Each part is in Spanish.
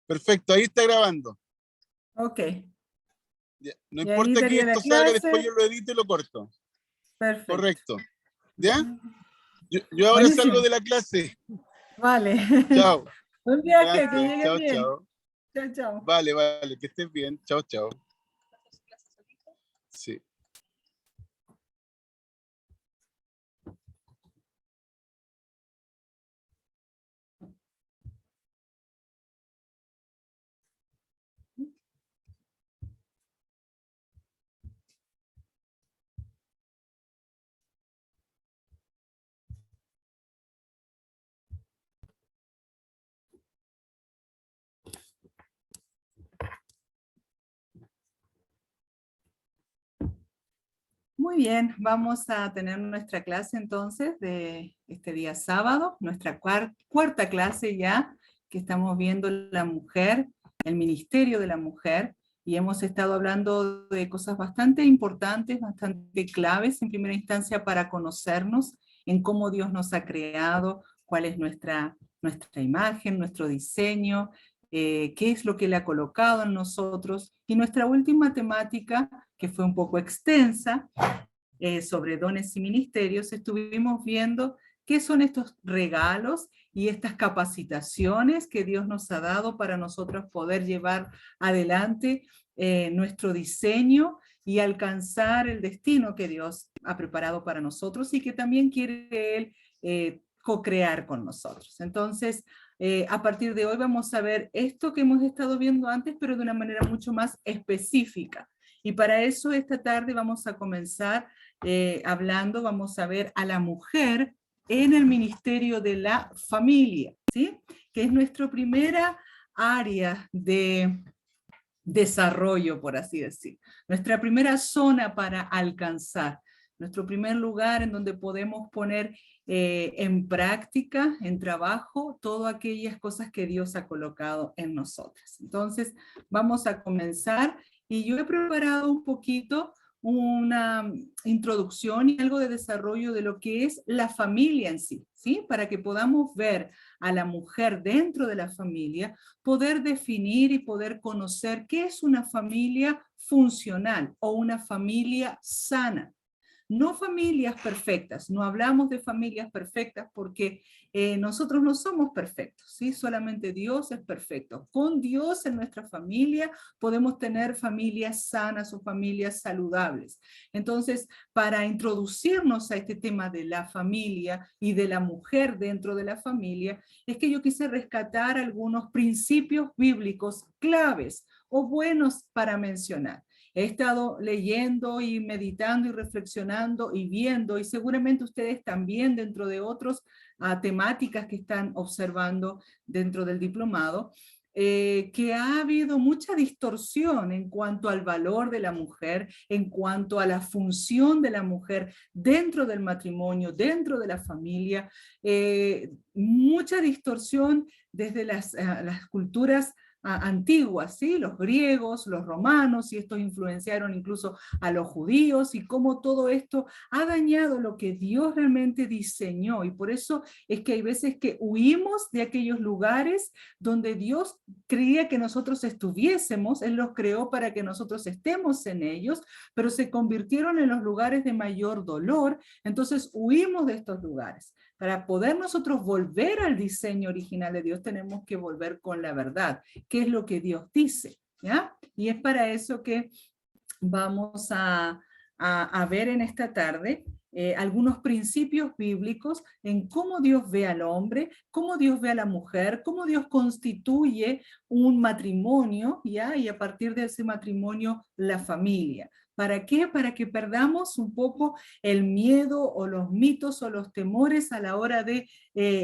Perfecto, ahí está grabando. Ok. Ya, no Y ahí importa que daría la esto salga, después clase. yo lo edito y lo corto. Perfecto. Correcto. Ya. ¿Ya? Yo ahora salgo Buenísimo. de la clase. Vale. Chao. Buen viaje, que Gracias. llegues Chao, bien. chao. Chao, chao. Vale, vale, que estés bien. Chao, chao. Sí. Muy bien, vamos a tener nuestra clase entonces de este día sábado, nuestra cuarta clase ya, que estamos viendo la mujer, el ministerio de la mujer, y hemos estado hablando de cosas bastante importantes, bastante claves en primera instancia para conocernos en cómo Dios nos ha creado, cuál es nuestra imagen, nuestro diseño, qué es lo que Él ha colocado en nosotros, y nuestra última temática, que fue un poco extensa, sobre dones y ministerios, estuvimos viendo qué son estos regalos y estas capacitaciones que Dios nos ha dado para nosotros poder llevar adelante nuestro diseño y alcanzar el destino que Dios ha preparado para nosotros y que también quiere Él co-crear con nosotros. Entonces, a partir de hoy vamos a ver esto que hemos estado viendo antes, pero de una manera mucho más específica. Y para eso esta tarde vamos a comenzar hablando, vamos a ver a la mujer en el ministerio de la familia, ¿sí? Que es nuestra primera área de desarrollo, por así decir. Nuestra primera zona para alcanzar. Nuestro primer lugar en donde podemos poner en práctica, en trabajo, todas aquellas cosas que Dios ha colocado en nosotras. Entonces, vamos a comenzar y yo he preparado un poquito una introducción y algo de desarrollo de lo que es la familia en sí, ¿sí? Para que podamos ver a la mujer dentro de la familia, poder definir y poder conocer qué es una familia funcional o una familia sana. No familias perfectas, no hablamos de familias perfectas porque nosotros no somos perfectos, ¿sí? Solamente Dios es perfecto. Con Dios en nuestra familia podemos tener familias sanas o familias saludables. Entonces, para introducirnos a este tema de la familia y de la mujer dentro de la familia, es que yo quise rescatar algunos principios bíblicos claves o buenos para mencionar. He estado leyendo y meditando y reflexionando y viendo, y seguramente ustedes también dentro de otras temáticas que están observando dentro del diplomado, que ha habido mucha distorsión en cuanto al valor de la mujer, en cuanto a la función de la mujer dentro del matrimonio, dentro de la familia, mucha distorsión desde las culturas antiguas, ¿sí? Los griegos, los romanos, y estos influenciaron incluso a los judíos, y cómo todo esto ha dañado lo que Dios realmente diseñó, y por eso es que hay veces que huimos de aquellos lugares donde Dios creía que nosotros estuviésemos. Él los creó para que nosotros estemos en ellos, pero se convirtieron en los lugares de mayor dolor, entonces huimos de estos lugares. Para poder nosotros volver al diseño original de Dios, tenemos que volver con la verdad, qué es lo que Dios dice, ¿ya? Y es para eso que vamos a ver en esta tarde algunos principios bíblicos en cómo Dios ve al hombre, cómo Dios ve a la mujer, cómo Dios constituye un matrimonio, ¿ya? Y a partir de ese matrimonio, la familia. ¿Para qué? Para que perdamos un poco el miedo o los mitos o los temores a la hora de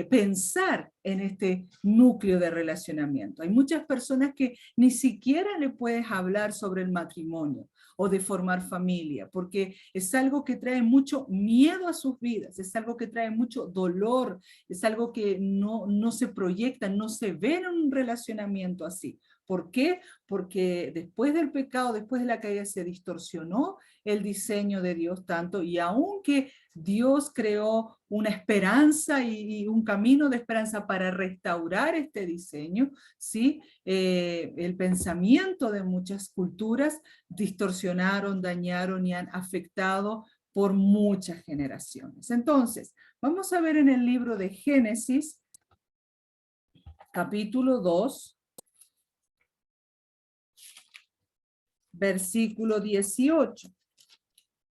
pensar en este núcleo de relacionamiento. Hay muchas personas que ni siquiera le puedes hablar sobre el matrimonio o de formar familia, porque es algo que trae mucho miedo a sus vidas, es algo que trae mucho dolor, es algo que no se proyecta, no se ve en un relacionamiento así. ¿Por qué? Porque después del pecado, después de la caída, se distorsionó el diseño de Dios tanto, y aunque Dios creó una esperanza y un camino de esperanza para restaurar este diseño, ¿sí? El pensamiento de muchas culturas distorsionaron, dañaron y han afectado por muchas generaciones. Entonces, vamos a ver en el libro de Génesis, capítulo 2, versículo 18,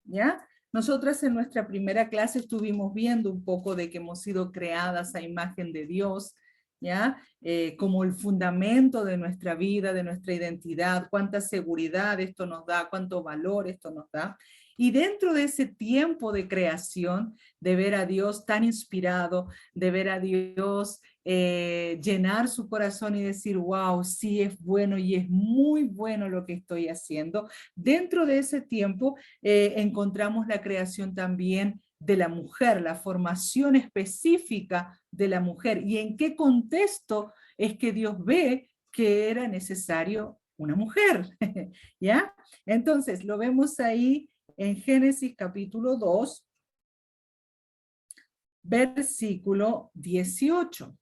¿ya? Nosotras en nuestra primera clase estuvimos viendo un poco de que hemos sido creadas a imagen de Dios, ¿ya? Como el fundamento de nuestra vida, de nuestra identidad, cuánta seguridad esto nos da, cuánto valor esto nos da. Y dentro de ese tiempo de creación, de ver a Dios tan inspirado, de ver a Dios llenar su corazón y decir, wow, sí es bueno y es muy bueno lo que estoy haciendo. Dentro de ese tiempo encontramos la creación también de la mujer, la formación específica de la mujer y en qué contexto es que Dios ve que era necesario una mujer, ¿ya? Entonces, lo vemos ahí en Génesis capítulo 2, versículo 18.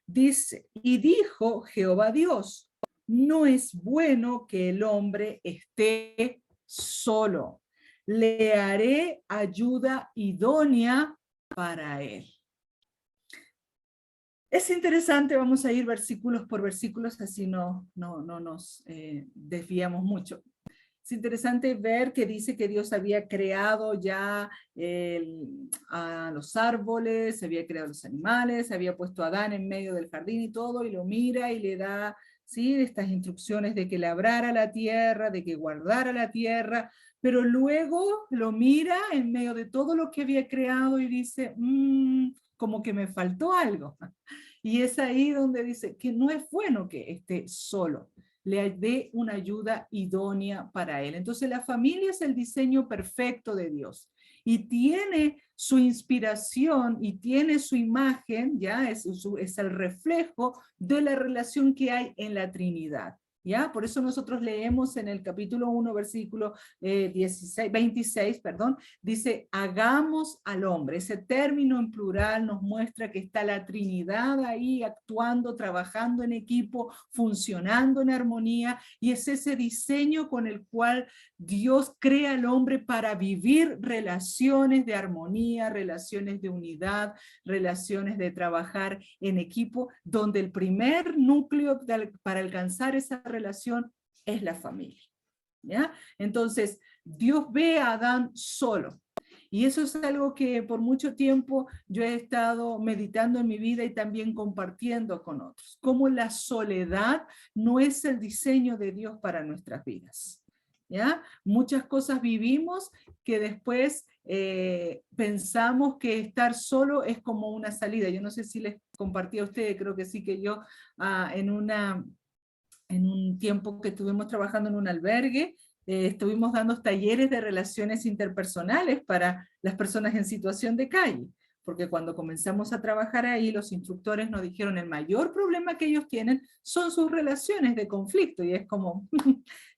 Dice, y dijo Jehová Dios, no es bueno que el hombre esté solo. Le haré ayuda idónea para él. Es interesante, vamos a ir versículos por versículos, así no nos desviamos mucho. Es interesante ver que dice que Dios había creado ya a los árboles, había creado los animales, había puesto a Adán en medio del jardín y todo, y lo mira y le da, ¿sí?, estas instrucciones de que labrara la tierra, de que guardara la tierra, pero luego lo mira en medio de todo lo que había creado y dice, como que me faltó algo. Y es ahí donde dice que no es bueno que esté solo, le dé una ayuda idónea para él. Entonces la familia es el diseño perfecto de Dios y tiene su inspiración y tiene su imagen, ya es el reflejo de la relación que hay en la Trinidad. ¿Ya? Por eso nosotros leemos en el capítulo 1, versículo 26, perdón, dice, hagamos al hombre. Ese término en plural nos muestra que está la Trinidad ahí actuando, trabajando en equipo, funcionando en armonía, y es ese diseño con el cual Dios crea al hombre para vivir relaciones de armonía, relaciones de unidad, relaciones de trabajar en equipo, donde el primer núcleo para alcanzar esa relación es la familia, ¿ya? Entonces, Dios ve a Adán solo. Y eso es algo que por mucho tiempo yo he estado meditando en mi vida y también compartiendo con otros. Cómo la soledad no es el diseño de Dios para nuestras vidas, ¿ya? Muchas cosas vivimos que después pensamos que estar solo es como una salida. Yo no sé si les compartí a ustedes, creo que sí, que yo en un tiempo que estuvimos trabajando en un albergue, estuvimos dando talleres de relaciones interpersonales para las personas en situación de calle, porque cuando comenzamos a trabajar ahí, los instructores nos dijeron el mayor problema que ellos tienen son sus relaciones de conflicto, y es como,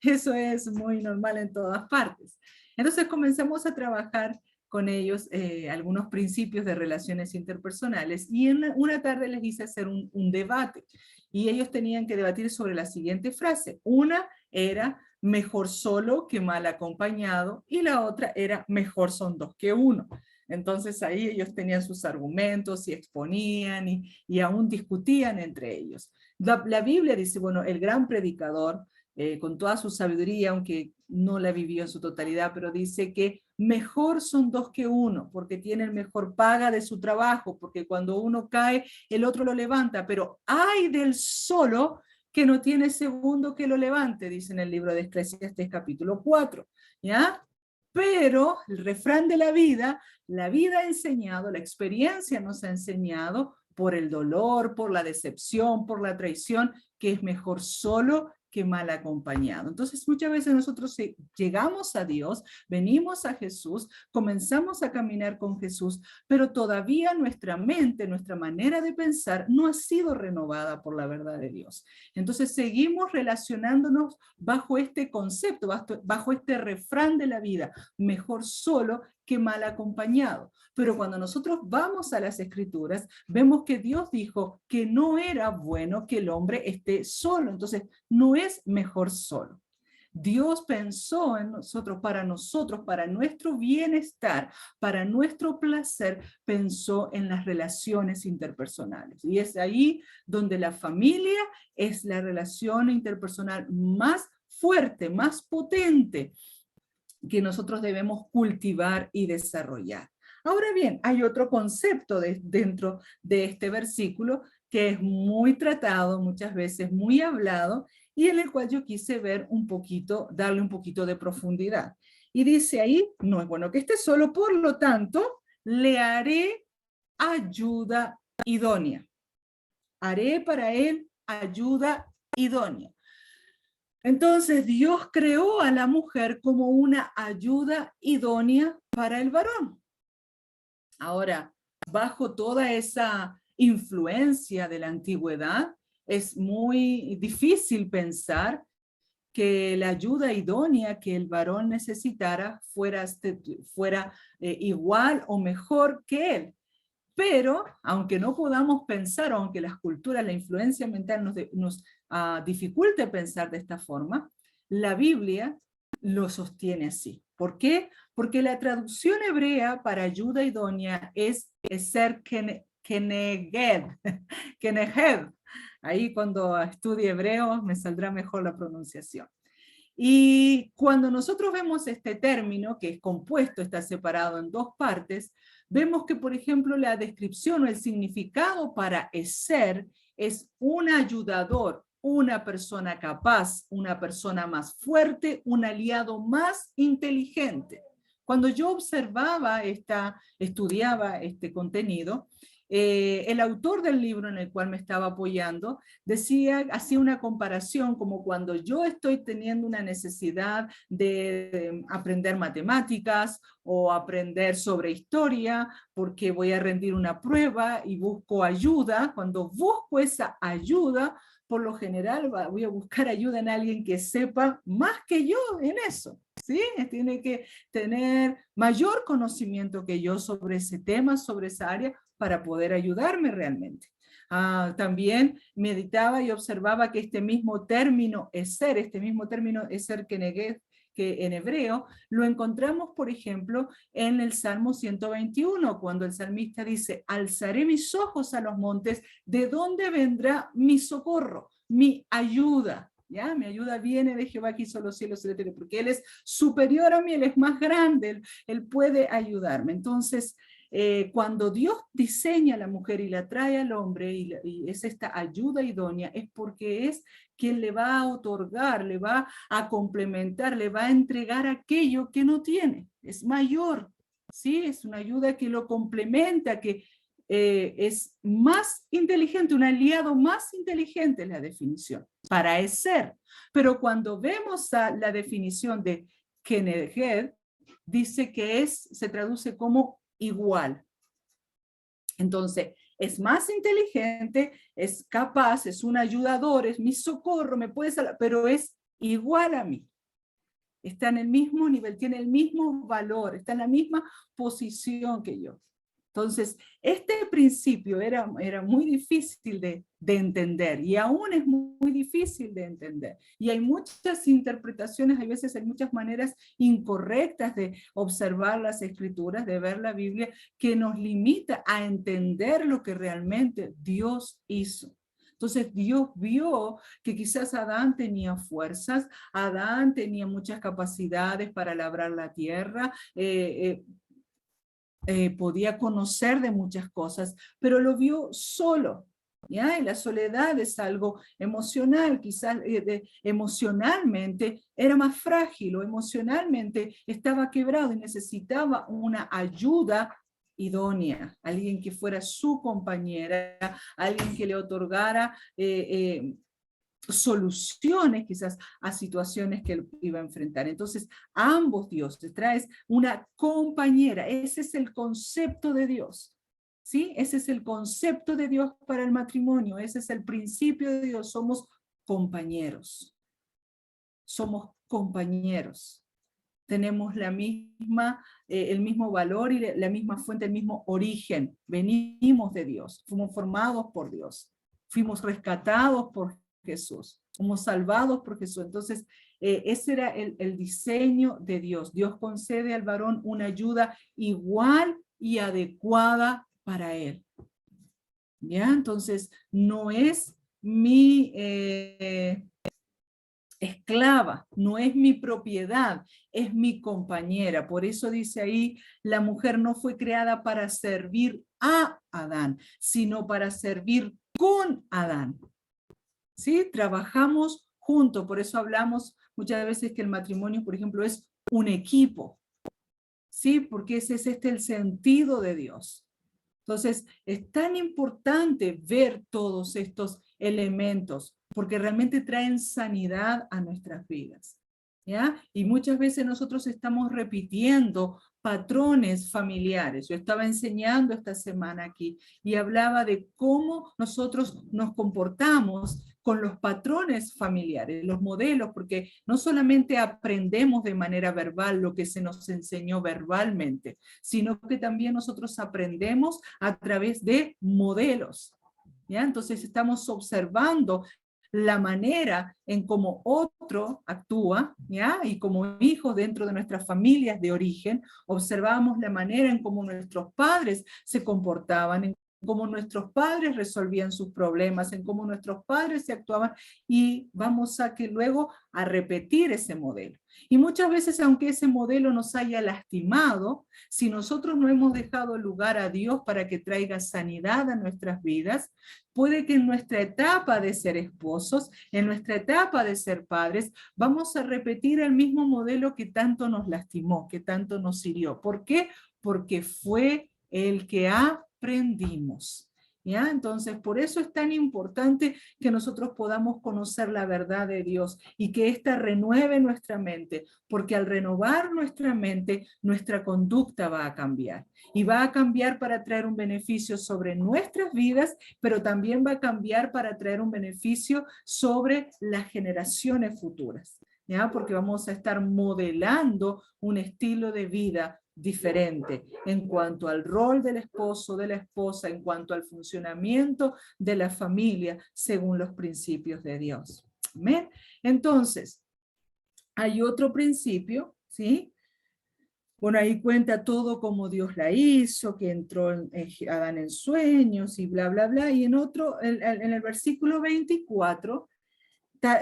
eso es muy normal en todas partes. Entonces comenzamos a trabajar con ellos algunos principios de relaciones interpersonales, y en una tarde les hice hacer un debate, y ellos tenían que debatir sobre la siguiente frase. Una era, mejor solo que mal acompañado, y la otra era, mejor son dos que uno. Entonces ahí ellos tenían sus argumentos y exponían y aún discutían entre ellos. La Biblia dice, bueno, el gran predicador, con toda su sabiduría, aunque no la vivió en su totalidad, pero dice que mejor son dos que uno, porque tienen mejor paga de su trabajo, porque cuando uno cae, el otro lo levanta, pero ay del solo que no tiene segundo que lo levante, dice en el libro de Eclesiastés capítulo 4, ¿ya? Pero el refrán de la vida ha enseñado, la experiencia nos ha enseñado, por el dolor, por la decepción, por la traición, que es mejor solo que mal acompañado. Entonces muchas veces nosotros llegamos a Dios, venimos a Jesús, comenzamos a caminar con Jesús, pero todavía nuestra mente, nuestra manera de pensar no ha sido renovada por la verdad de Dios. Entonces seguimos relacionándonos bajo este concepto, bajo este refrán de la vida, mejor solo que mal acompañado. Pero cuando nosotros vamos a las Escrituras, vemos que Dios dijo que no era bueno que el hombre esté solo. Entonces, no es mejor solo. Dios pensó en nosotros, para nuestro bienestar, para nuestro placer, pensó en las relaciones interpersonales. Y es ahí donde la familia es la relación interpersonal más fuerte, más potente, que nosotros debemos cultivar y desarrollar. Ahora bien, hay otro concepto dentro de este versículo que es muy tratado, muchas veces muy hablado, y en el cual yo quise ver un poquito, darle un poquito de profundidad. Y dice ahí, no es bueno que esté solo, por lo tanto, le haré ayuda idónea. Haré para él ayuda idónea. Entonces Dios creó a la mujer como una ayuda idónea para el varón. Ahora, bajo toda esa influencia de la antigüedad, es muy difícil pensar que la ayuda idónea que el varón necesitara fuera igual o mejor que él. Pero, aunque no podamos pensar, aunque las culturas, la influencia mental nos dificulte pensar de esta forma, la Biblia lo sostiene así. ¿Por qué? Porque la traducción hebrea para ayuda idónea es ser keneged, keneged. Ahí cuando estudie hebreo me saldrá mejor la pronunciación. Y cuando nosotros vemos este término, que es compuesto, está separado en dos partes, vemos que, por ejemplo, la descripción o el significado para ser es un ayudador, una persona capaz, una persona más fuerte, un aliado más inteligente. Cuando yo estudiaba este contenido, el autor del libro en el cual me estaba apoyando hacía una comparación como cuando yo estoy teniendo una necesidad de aprender matemáticas o aprender sobre historia porque voy a rendir una prueba y busco ayuda. Cuando busco esa ayuda, por lo general voy a buscar ayuda en alguien que sepa más que yo en eso. ¿Sí? Tiene que tener mayor conocimiento que yo sobre ese tema, sobre esa área, para poder ayudarme realmente. También meditaba y observaba que este mismo término eser que en hebreo, lo encontramos, por ejemplo, en el Salmo 121, cuando el salmista dice, alzaré mis ojos a los montes, ¿de dónde vendrá mi socorro? Mi ayuda. ¿Ya? Mi ayuda viene de Jehová que hizo los cielos y la tierra, porque Él es superior a mí, Él es más grande, Él puede ayudarme. Entonces, cuando Dios diseña a la mujer y la trae al hombre y es esta ayuda idónea, es porque es quien le va a otorgar, le va a complementar, le va a entregar aquello que no tiene, es mayor, ¿sí? Es una ayuda que lo complementa, que es más inteligente, un aliado más inteligente es la definición, para ser. Pero cuando vemos la definición de Keneged, dice que se traduce como igual. Entonces, es más inteligente, es capaz, es un ayudador, es mi socorro, me puede salvar, pero es igual a mí. Está en el mismo nivel, tiene el mismo valor, está en la misma posición que yo. Entonces, este principio era muy difícil de entender y aún es muy difícil de entender. Y hay muchas interpretaciones, hay veces hay muchas maneras incorrectas de observar las escrituras, de ver la Biblia, que nos limita a entender lo que realmente Dios hizo. Entonces Dios vio que quizás Adán tenía fuerzas, Adán tenía muchas capacidades para labrar la tierra, podía conocer de muchas cosas, pero lo vio solo. ¿Ya? Y la soledad es algo emocional, quizás emocionalmente era más frágil o emocionalmente estaba quebrado y necesitaba una ayuda idónea, alguien que fuera su compañera, alguien que le otorgara soluciones quizás a situaciones que él iba a enfrentar. Entonces, ambos dioses traes una compañera, ese es el concepto de Dios, ¿sí? Ese es el concepto de Dios para el matrimonio, ese es el principio de Dios, somos compañeros. Somos compañeros. tenemos el mismo valor y la misma fuente, el mismo origen. Venimos de Dios, fuimos formados por Dios, fuimos rescatados por Jesús, fuimos salvados por Jesús. Entonces, ese era el diseño de Dios. Dios concede al varón una ayuda igual y adecuada para él. ¿Ya? Entonces, no es mi esclava, no es mi propiedad, es mi compañera. Por eso dice ahí, la mujer no fue creada para servir a Adán, sino para servir con Adán. ¿Sí? Trabajamos juntos, por eso hablamos muchas veces que el matrimonio, por ejemplo, es un equipo. ¿Sí? Porque ese es el sentido de Dios. Entonces, es tan importante ver todos estos elementos, porque realmente traen sanidad a nuestras vidas, ¿ya? Y muchas veces nosotros estamos repitiendo patrones familiares. Yo estaba enseñando esta semana aquí y hablaba de cómo nosotros nos comportamos con los patrones familiares, los modelos, porque no solamente aprendemos de manera verbal lo que se nos enseñó verbalmente, sino que también nosotros aprendemos a través de modelos, ¿ya? Entonces estamos observando la manera en cómo otro actúa, ¿ya? Y como hijos dentro de nuestras familias de origen, observamos la manera en cómo nuestros padres se comportaban, en cómo nuestros padres resolvían sus problemas, en cómo nuestros padres se actuaban, y vamos a que luego a repetir ese modelo. Y muchas veces, aunque ese modelo nos haya lastimado, si nosotros no hemos dejado lugar a Dios para que traiga sanidad a nuestras vidas, puede que en nuestra etapa de ser esposos, en nuestra etapa de ser padres, vamos a repetir el mismo modelo que tanto nos lastimó, que tanto nos hirió. ¿Por qué? Porque fue el que aprendimos. ¿Ya? Entonces, por eso es tan importante que nosotros podamos conocer la verdad de Dios y que ésta renueve nuestra mente, porque al renovar nuestra mente, nuestra conducta va a cambiar. Y va a cambiar para traer un beneficio sobre nuestras vidas, pero también va a cambiar para traer un beneficio sobre las generaciones futuras, ¿ya? Porque vamos a estar modelando un estilo de vida diferente en cuanto al rol del esposo, de la esposa, en cuanto al funcionamiento de la familia según los principios de Dios. ¿Amén? Entonces, hay otro principio, ¿sí? Bueno, ahí cuenta todo como Dios la hizo, que entró Adán en sueños y bla, bla, bla. Y en el versículo 24,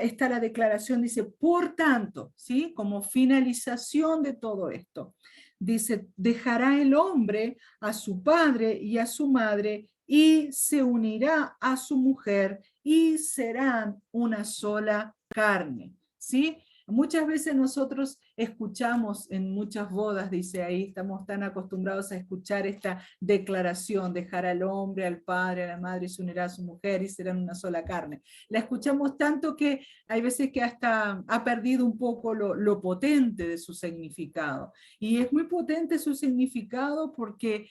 está la declaración, dice, por tanto, ¿sí? Como finalización de todo esto. Dice, dejará el hombre a su padre y a su madre y se unirá a su mujer y serán una sola carne, ¿sí? Muchas veces nosotros escuchamos en muchas bodas, dice ahí, estamos tan acostumbrados a escuchar esta declaración, dejar al hombre, al padre, a la madre, y se unirá a su mujer y serán una sola carne. La escuchamos tanto que hay veces que hasta ha perdido un poco lo potente de su significado. Y es muy potente su significado porque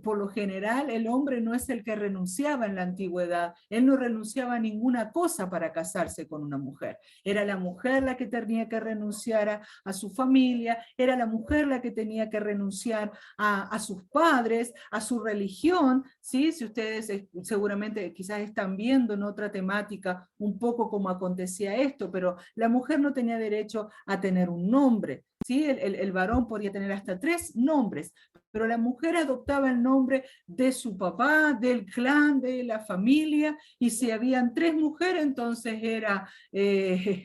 por lo general el hombre no es el que renunciaba en la antigüedad, él no renunciaba a ninguna cosa para casarse con una mujer. Era la mujer la que tenía que renunciar a su familia, era la mujer la que tenía que renunciar a sus padres, a su religión, ¿sí? Si ustedes seguramente quizás están viendo en otra temática un poco cómo acontecía esto, pero la mujer no tenía derecho a tener un nombre, ¿sí? El varón podía tener hasta 3 nombres, pero la mujer adoptaba el nombre de su papá, del clan, de la familia, y si habían 3 mujeres, entonces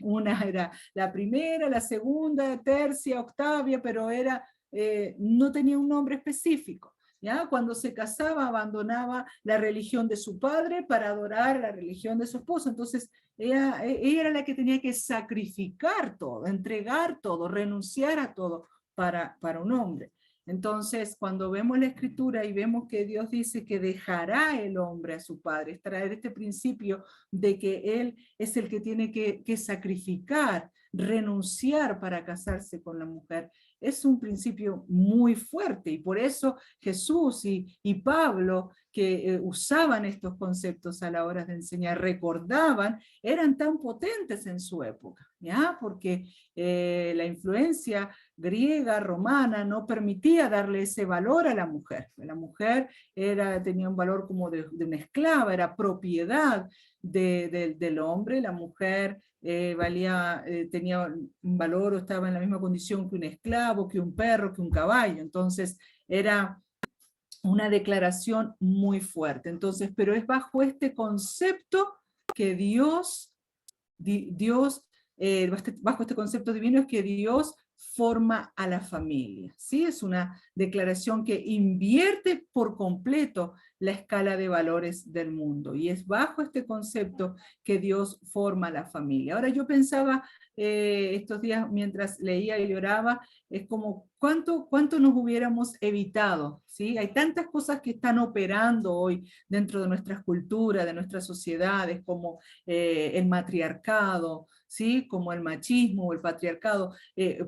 una era la primera, la segunda, tercia, octavia, pero no tenía un nombre específico. ¿Ya? Cuando se casaba, abandonaba la religión de su padre para adorar la religión de su esposo. Entonces, ella era la que tenía que sacrificar todo, entregar todo, renunciar a todo para un hombre. Entonces, cuando vemos la escritura y vemos que Dios dice que dejará el hombre a su padre, es traer este principio de que él es el que tiene que sacrificar, renunciar para casarse con la mujer, es un principio muy fuerte, y por eso Jesús y Pablo que usaban estos conceptos a la hora de enseñar, recordaban, eran tan potentes en su época, ¿ya? Porque la influencia griega, romana, no permitía darle ese valor a la mujer. La mujer tenía un valor como de una esclava, era propiedad del hombre. La mujer tenía un valor o estaba en la misma condición que un esclavo, que un perro, que un caballo. Entonces era una declaración muy fuerte. Entonces, pero es bajo este concepto que bajo este concepto divino es que Dios forma a la familia, ¿sí? Es una declaración que invierte por completo la escala de valores del mundo, y es bajo este concepto que Dios forma a la familia. Ahora yo pensaba estos días mientras leía y lloraba, es como cuánto nos hubiéramos evitado, ¿sí? Hay tantas cosas que están operando hoy dentro de nuestras culturas, de nuestras sociedades, como el matriarcado, ¿sí? Como el machismo o el patriarcado,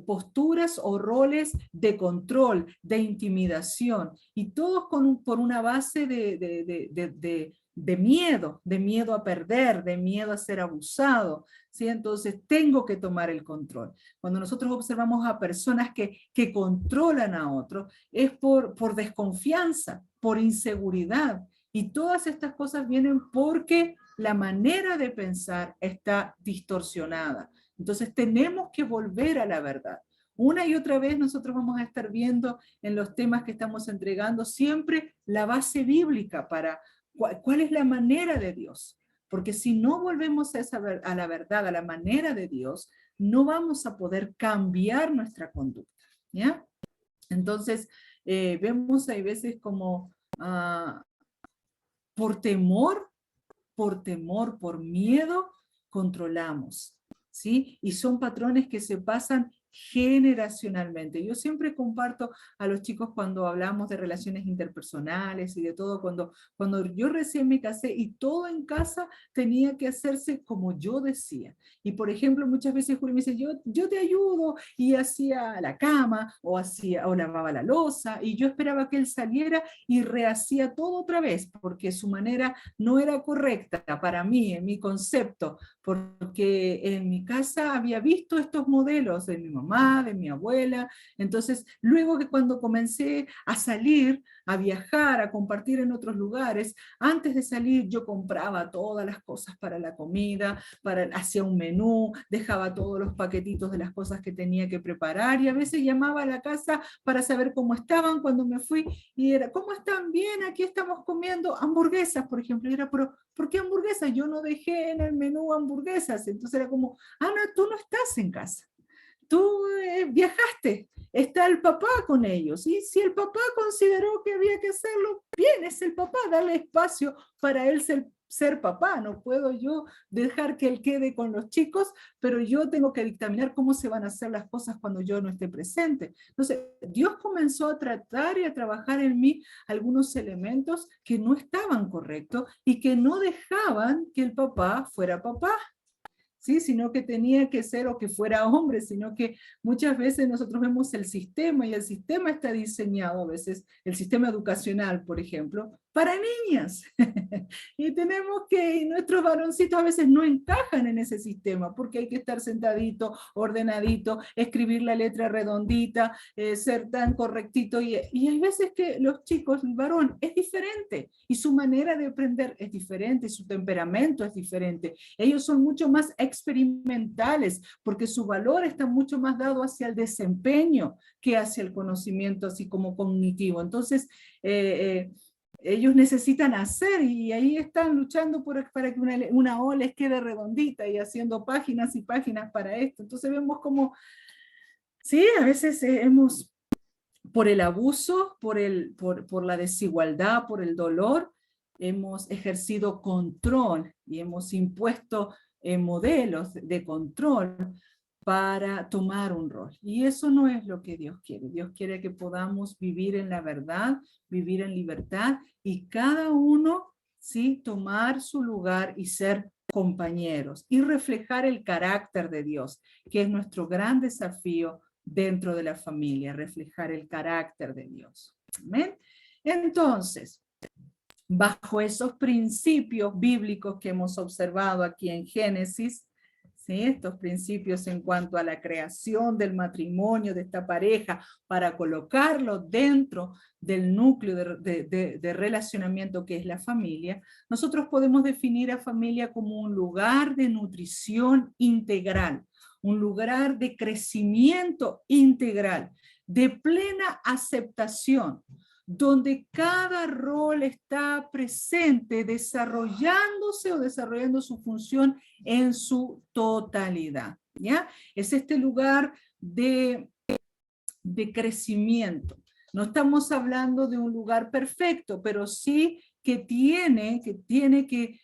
posturas o roles de control, de intimidación, y todos por una base de miedo a perder, de miedo a ser abusado, ¿sí? Entonces tengo que tomar el control. Cuando nosotros observamos a personas que controlan a otros, es por desconfianza, por inseguridad, y todas estas cosas vienen porque la manera de pensar está distorsionada. Entonces tenemos que volver a la verdad. Una y otra vez nosotros vamos a estar viendo en los temas que estamos entregando siempre la base bíblica para cuál es la manera de Dios. Porque si no volvemos a la verdad, a la manera de Dios, no vamos a poder cambiar nuestra conducta, ¿ya? Entonces, vemos hay veces como por temor, por miedo, controlamos, ¿sí? Y son patrones que se pasan generacionalmente. Yo siempre comparto a los chicos cuando hablamos de relaciones interpersonales y de todo, cuando yo recién me casé y todo en casa tenía que hacerse como yo decía. Y por ejemplo, muchas veces Julio me dice, yo te ayudo, y hacía la cama o lavaba la loza, y yo esperaba que él saliera y rehacía todo otra vez, porque su manera no era correcta para mí, en mi concepto, porque en mi casa había visto estos modelos de mi mamá, de mi abuela. Entonces luego que cuando comencé a salir, a viajar, a compartir en otros lugares, antes de salir yo compraba todas las cosas para la comida, hacía un menú, dejaba todos los paquetitos de las cosas que tenía que preparar, y a veces llamaba a la casa para saber cómo estaban cuando me fui, y era, ¿cómo están? Bien, aquí estamos comiendo hamburguesas, por ejemplo. Y era, pero ¿por qué hamburguesas? Yo no dejé en el menú hamburguesas. Entonces era como, Ana, tú no estás en casa. Tú viajaste, está el papá con ellos, y si el papá consideró que había que hacerlo, bien, es el papá, darle espacio para él ser papá. No puedo yo dejar que él quede con los chicos, pero yo tengo que dictaminar cómo se van a hacer las cosas cuando yo no esté presente. Entonces, Dios comenzó a tratar y a trabajar en mí algunos elementos que no estaban correctos y que no dejaban que el papá fuera papá. ¿Sí? Sino que tenía que ser, o que fuera hombre, sino que muchas veces nosotros vemos el sistema, y el sistema está diseñado a veces, el sistema educacional, por ejemplo, para niñas. Y y nuestros varoncitos a veces no encajan en ese sistema, porque hay que estar sentadito, ordenadito, escribir la letra redondita, ser tan correctito, y hay veces que los chicos, el varón, es diferente, y su manera de aprender es diferente, su temperamento es diferente. Ellos son mucho más experimentales, porque su valor está mucho más dado hacia el desempeño que hacia el conocimiento, así como cognitivo. Entonces, ellos necesitan hacer, y ahí están luchando para que una O les quede redondita, y haciendo páginas y páginas para esto. Entonces vemos como, sí, a veces por el abuso, por la desigualdad, por el dolor, hemos ejercido control y hemos impuesto modelos de control para tomar un rol. Y eso no es lo que Dios quiere. Dios quiere que podamos vivir en la verdad, vivir en libertad, y cada uno, ¿sí?, tomar su lugar y ser compañeros y reflejar el carácter de Dios, que es nuestro gran desafío dentro de la familia, reflejar el carácter de Dios. ¿Amén? Entonces, bajo esos principios bíblicos que hemos observado aquí en Génesis, ¿sí? Estos principios en cuanto a la creación del matrimonio de esta pareja, para colocarlo dentro del núcleo de relacionamiento que es la familia, nosotros podemos definir a familia como un lugar de nutrición integral, un lugar de crecimiento integral, de plena aceptación, donde cada rol está presente, desarrollándose o desarrollando su función en su totalidad, ¿ya? Es este lugar de crecimiento. No estamos hablando de un lugar perfecto, pero sí que tiene que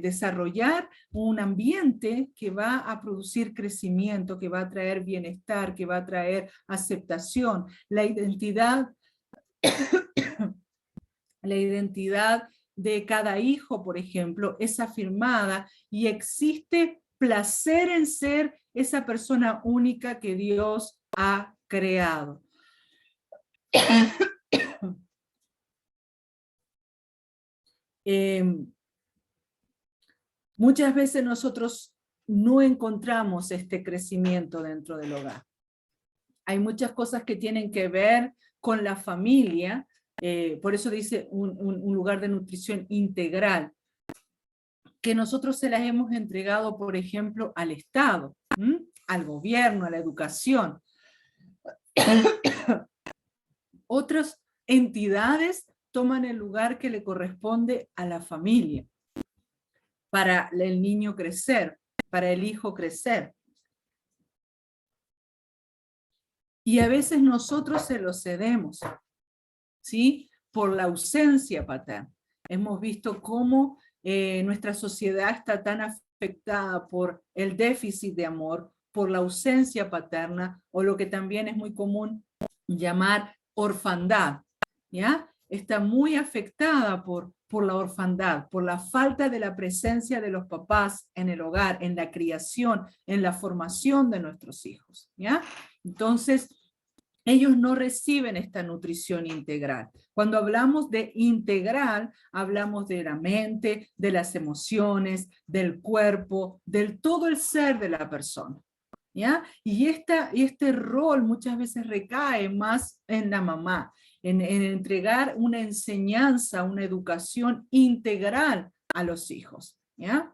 desarrollar un ambiente que va a producir crecimiento, que va a traer bienestar, que va a traer aceptación. La identidad de cada hijo, por ejemplo, es afirmada y existe placer en ser esa persona única que Dios ha creado. Muchas veces nosotros no encontramos este crecimiento dentro del hogar. Hay muchas cosas que tienen que ver con la familia, por eso dice un lugar de nutrición integral, que nosotros se las hemos entregado, por ejemplo, al Estado, al gobierno, a la educación. Otras entidades toman el lugar que le corresponde a la familia, para el niño crecer, para el hijo crecer. Y a veces nosotros se lo cedemos, ¿sí? Por la ausencia paterna. Hemos visto cómo nuestra sociedad está tan afectada por el déficit de amor, por la ausencia paterna, o lo que también es muy común llamar orfandad, ¿ya? Está muy afectada por la orfandad, por la falta de la presencia de los papás en el hogar, en la criación, en la formación de nuestros hijos, ¿ya? Entonces, ellos no reciben esta nutrición integral. Cuando hablamos de integral, hablamos de la mente, de las emociones, del cuerpo, del todo el ser de la persona, ¿ya? Y este rol muchas veces recae más en la mamá, en entregar una enseñanza, una educación integral a los hijos, ¿ya?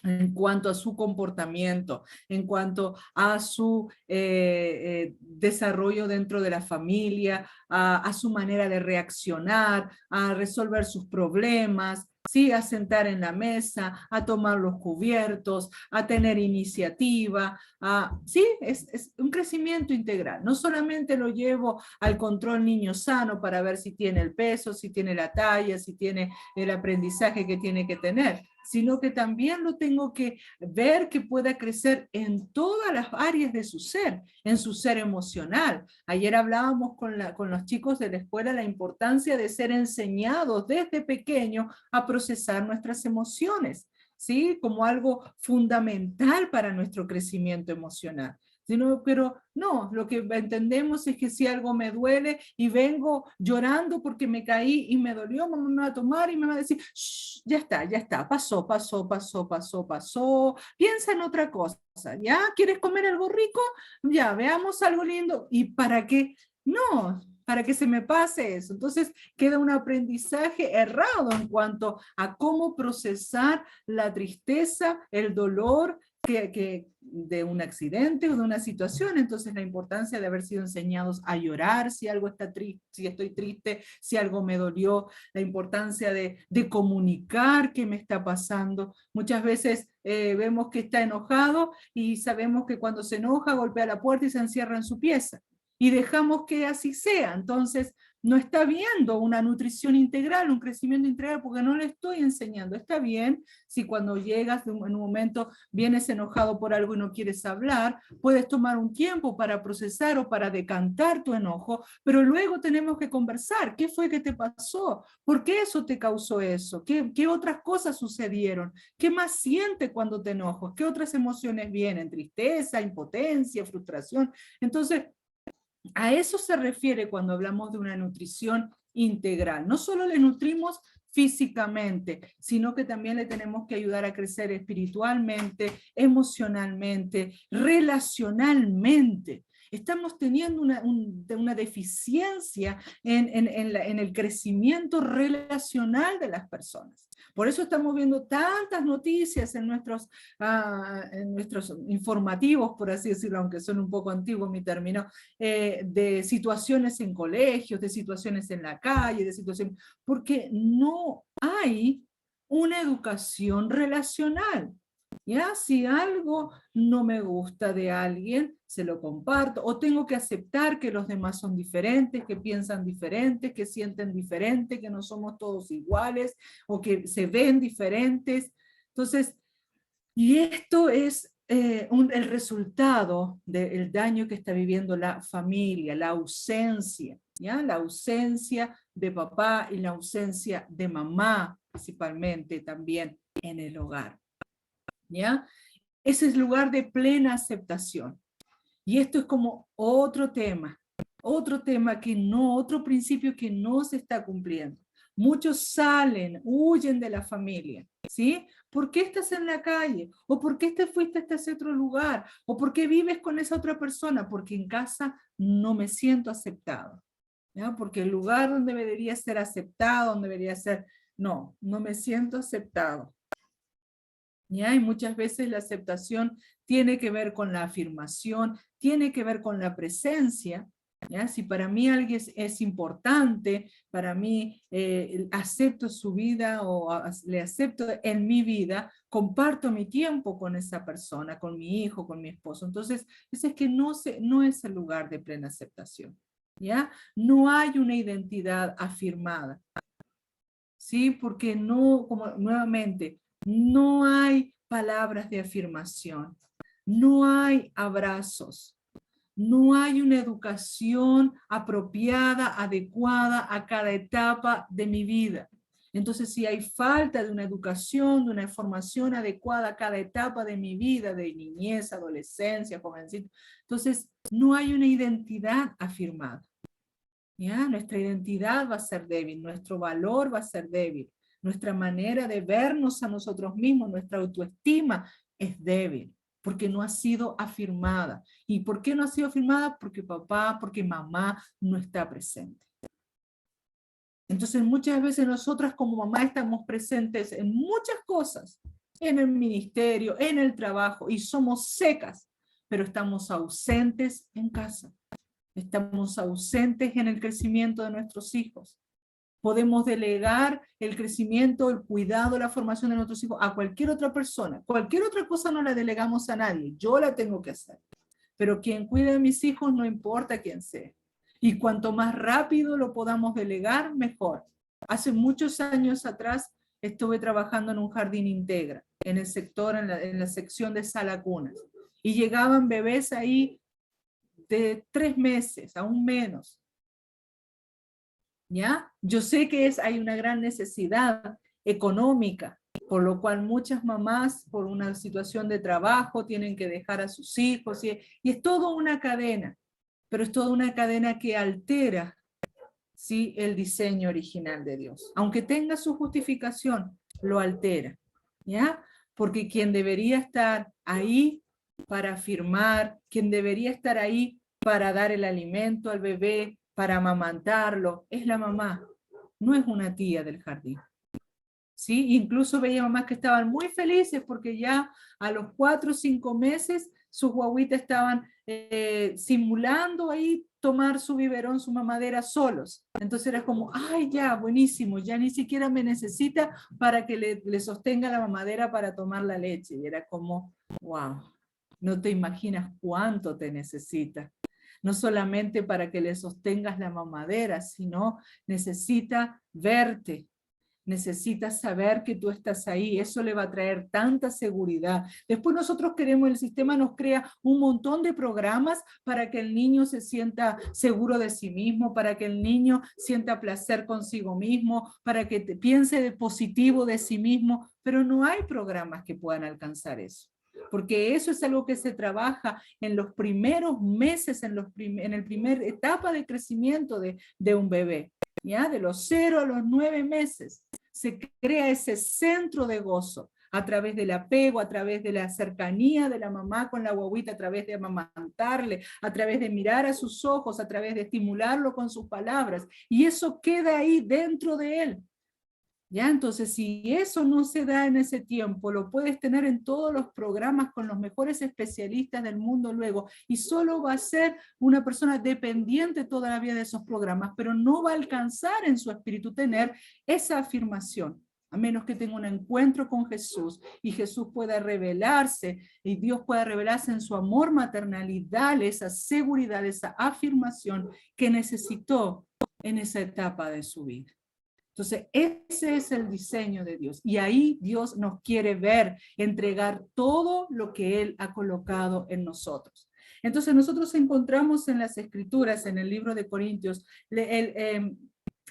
En cuanto a su comportamiento, en cuanto a su desarrollo dentro de la familia, a su manera de reaccionar, a resolver sus problemas, ¿sí? A sentar en la mesa, a tomar los cubiertos, a tener iniciativa, sí, es un crecimiento integral. No solamente lo llevo al control niño sano para ver si tiene el peso, si tiene la talla, si tiene el aprendizaje que tiene que tener, sino que también lo tengo que ver que pueda crecer en todas las áreas de su ser, en su ser emocional. Ayer hablábamos con los chicos de la escuela la importancia de ser enseñados desde pequeño a procesar nuestras emociones, ¿sí? Como algo fundamental para nuestro crecimiento emocional. Pero no, lo que entendemos es que si algo me duele y vengo llorando porque me caí y me dolió, mamá me va a tomar y me va a decir, ya está, pasó, piensa en otra cosa, ¿ya? ¿Quieres comer algo rico? Ya, veamos algo lindo. ¿Y para qué? No, para que se me pase eso. Entonces queda un aprendizaje errado en cuanto a cómo procesar la tristeza, el dolor, de un accidente o de una situación. Entonces la importancia de haber sido enseñados a llorar si algo está triste, si estoy triste, si algo me dolió, la importancia de comunicar qué me está pasando. Muchas veces vemos que está enojado y sabemos que cuando se enoja golpea la puerta y se encierra en su pieza y dejamos que así sea. Entonces no está viendo una nutrición integral, un crecimiento integral, porque no le estoy enseñando. Está bien si cuando llegas en un momento vienes enojado por algo y no quieres hablar, puedes tomar un tiempo para procesar o para decantar tu enojo, pero luego tenemos que conversar. ¿Qué fue que te pasó? ¿Por qué eso te causó eso? ¿Qué otras cosas sucedieron? ¿Qué más sientes cuando te enojas? ¿Qué otras emociones vienen? Tristeza, impotencia, frustración. Entonces, a eso se refiere cuando hablamos de una nutrición integral. No solo le nutrimos físicamente, sino que también le tenemos que ayudar a crecer espiritualmente, emocionalmente, relacionalmente. Estamos teniendo una deficiencia en el crecimiento relacional de las personas. Por eso estamos viendo tantas noticias en nuestros informativos, por así decirlo, aunque son un poco antiguos mi término, de situaciones en colegios, de situaciones en la calle, de situaciones, porque no hay una educación relacional. ¿Ya? Si algo no me gusta de alguien, se lo comparto, o tengo que aceptar que los demás son diferentes, que piensan diferentes, que sienten diferente, que no somos todos iguales, o que se ven diferentes. Entonces, y esto es el resultado del daño que está viviendo la familia, la ausencia, ¿ya? La ausencia de papá y la ausencia de mamá, principalmente también en el hogar. ¿Ya? Ese es el lugar de plena aceptación. Y esto es como otro tema que no, otro principio que no se está cumpliendo. Muchos salen, huyen de la familia, ¿sí? ¿Por qué estás en la calle? ¿O por qué te fuiste hasta ese otro lugar? ¿O por qué vives con esa otra persona? Porque en casa no me siento aceptado, ¿ya? Porque el lugar donde debería ser aceptado, donde debería ser, no me siento aceptado. ¿Ya? Y muchas veces la aceptación tiene que ver con la afirmación, tiene que ver con la presencia. ¿Ya? Si para mí alguien es importante, para mí acepto su vida o le acepto en mi vida, comparto mi tiempo con esa persona, con mi hijo, con mi esposo. Entonces, ese es que no es el lugar de plena aceptación. ¿Ya? No hay una identidad afirmada. ¿Sí? Porque no, como nuevamente, no hay palabras de afirmación, no hay abrazos, no hay una educación apropiada, adecuada a cada etapa de mi vida. Entonces, si hay falta de una educación, de una formación adecuada a cada etapa de mi vida, de niñez, adolescencia, jovencito, entonces no hay una identidad afirmada. ¿Ya? Nuestra identidad va a ser débil, nuestro valor va a ser débil, nuestra manera de vernos a nosotros mismos, nuestra autoestima es débil, porque no ha sido afirmada. ¿Y por qué no ha sido afirmada? Porque papá, porque mamá no está presente. Entonces muchas veces nosotras como mamá estamos presentes en muchas cosas, en el ministerio, en el trabajo, y somos secas, pero estamos ausentes en casa. Estamos ausentes en el crecimiento de nuestros hijos. Podemos delegar el crecimiento, el cuidado, la formación de nuestros hijos a cualquier otra persona. Cualquier otra cosa no la delegamos a nadie. Yo la tengo que hacer. Pero quien cuide de mis hijos no importa quién sea. Y cuanto más rápido lo podamos delegar, mejor. Hace muchos años atrás estuve trabajando en un jardín Integra, en el sector, en la sección de sala cunas. Y llegaban bebés ahí de 3 meses, aún menos. ¿Ya? Yo sé que hay una gran necesidad económica, por lo cual muchas mamás, por una situación de trabajo, tienen que dejar a sus hijos, y es toda una cadena, pero es toda una cadena que altera, ¿sí?, el diseño original de Dios. Aunque tenga su justificación, lo altera, ¿ya? Porque quien debería estar ahí para afirmar, quien debería estar ahí para dar el alimento al bebé, para amamantarlo, es la mamá, no es una tía del jardín. ¿Sí? Incluso veía mamás que estaban muy felices porque ya a los 4 o 5 meses sus guaguitas estaban simulando ahí tomar su biberón, su mamadera solos. Entonces era como, ay ya, buenísimo, ya ni siquiera me necesita para que le sostenga la mamadera para tomar la leche. Y era como, wow, no te imaginas cuánto te necesita. No solamente para que le sostengas la mamadera, sino necesita verte, necesita saber que tú estás ahí, eso le va a traer tanta seguridad. Después nosotros queremos, el sistema nos crea un montón de programas para que el niño se sienta seguro de sí mismo, para que el niño sienta placer consigo mismo, para que piense de positivo de sí mismo, pero no hay programas que puedan alcanzar eso. Porque eso es algo que se trabaja en los primeros meses, en la primera etapa de crecimiento de un bebé. ¿ya? De los 0 a los 9 meses, se crea ese centro de gozo a través del apego, a través de la cercanía de la mamá con la guaguita, a través de amamantarle, a través de mirar a sus ojos, a través de estimularlo con sus palabras, y eso queda ahí dentro de él. ¿Ya? Entonces, si eso no se da en ese tiempo, lo puedes tener en todos los programas con los mejores especialistas del mundo luego, y solo va a ser una persona dependiente toda la vida de esos programas, pero no va a alcanzar en su espíritu tener esa afirmación, a menos que tenga un encuentro con Jesús, y Jesús pueda revelarse, y Dios pueda revelarse en su amor maternal, y darle esa seguridad, esa afirmación que necesitó en esa etapa de su vida. Entonces, ese es el diseño de Dios. Y ahí Dios nos quiere ver, entregar todo lo que Él ha colocado en nosotros. Entonces, nosotros encontramos en las Escrituras, en el libro de Corintios,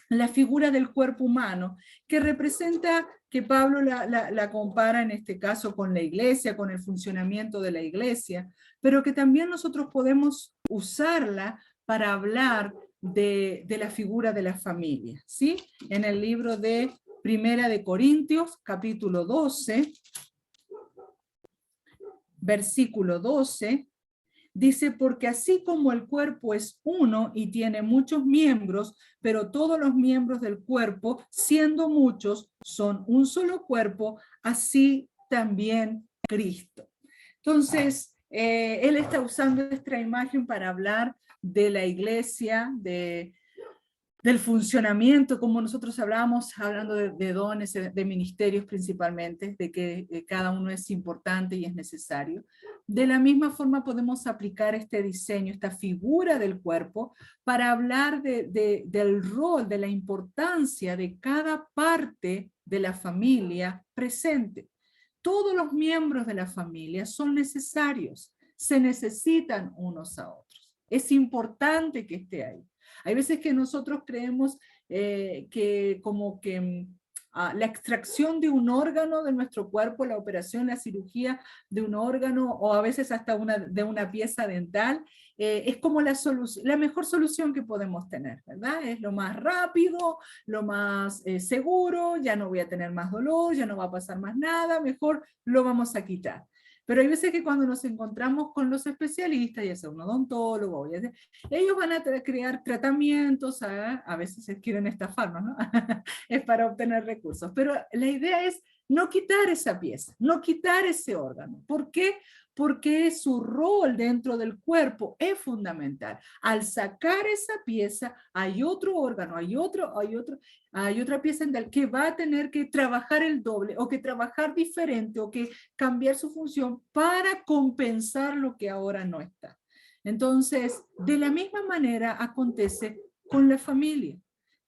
la figura del cuerpo humano, que representa, que Pablo la compara en este caso con la iglesia, con el funcionamiento de la iglesia, pero que también nosotros podemos usarla para hablar de la figura de la familia, ¿sí? En el libro de Primera de Corintios, capítulo 12, versículo 12, dice, porque así como el cuerpo es uno y tiene muchos miembros, pero todos los miembros del cuerpo, siendo muchos, son un solo cuerpo, así también Cristo. Entonces, él está usando esta imagen para hablar de la iglesia, del funcionamiento, como nosotros hablábamos, hablando de dones, de ministerios principalmente, de que cada uno es importante y es necesario. De la misma forma podemos aplicar este diseño, esta figura del cuerpo, para hablar del rol, de la importancia de cada parte de la familia presente. Todos los miembros de la familia son necesarios, se necesitan unos a otros. Es importante que esté ahí. Hay veces que nosotros creemos que como que la extracción de un órgano de nuestro cuerpo, la operación, la cirugía de un órgano, o a veces hasta de una pieza dental, es como la mejor solución que podemos tener, ¿verdad? Es lo más rápido, lo más seguro, ya no voy a tener más dolor, ya no va a pasar más nada, mejor lo vamos a quitar. Pero hay veces que cuando nos encontramos con los especialistas, ya sea un odontólogo, ya sea, ellos van a crear tratamientos, a veces se quieren estafarnos, ¿no? Es para obtener recursos. Pero la idea es no quitar esa pieza, no quitar ese órgano. ¿Por qué? Porque su rol dentro del cuerpo es fundamental. Al sacar esa pieza, hay otro órgano, hay otra pieza en la que va a tener que trabajar el doble, o que trabajar diferente, o que cambiar su función para compensar lo que ahora no está. Entonces, de la misma manera acontece con la familia.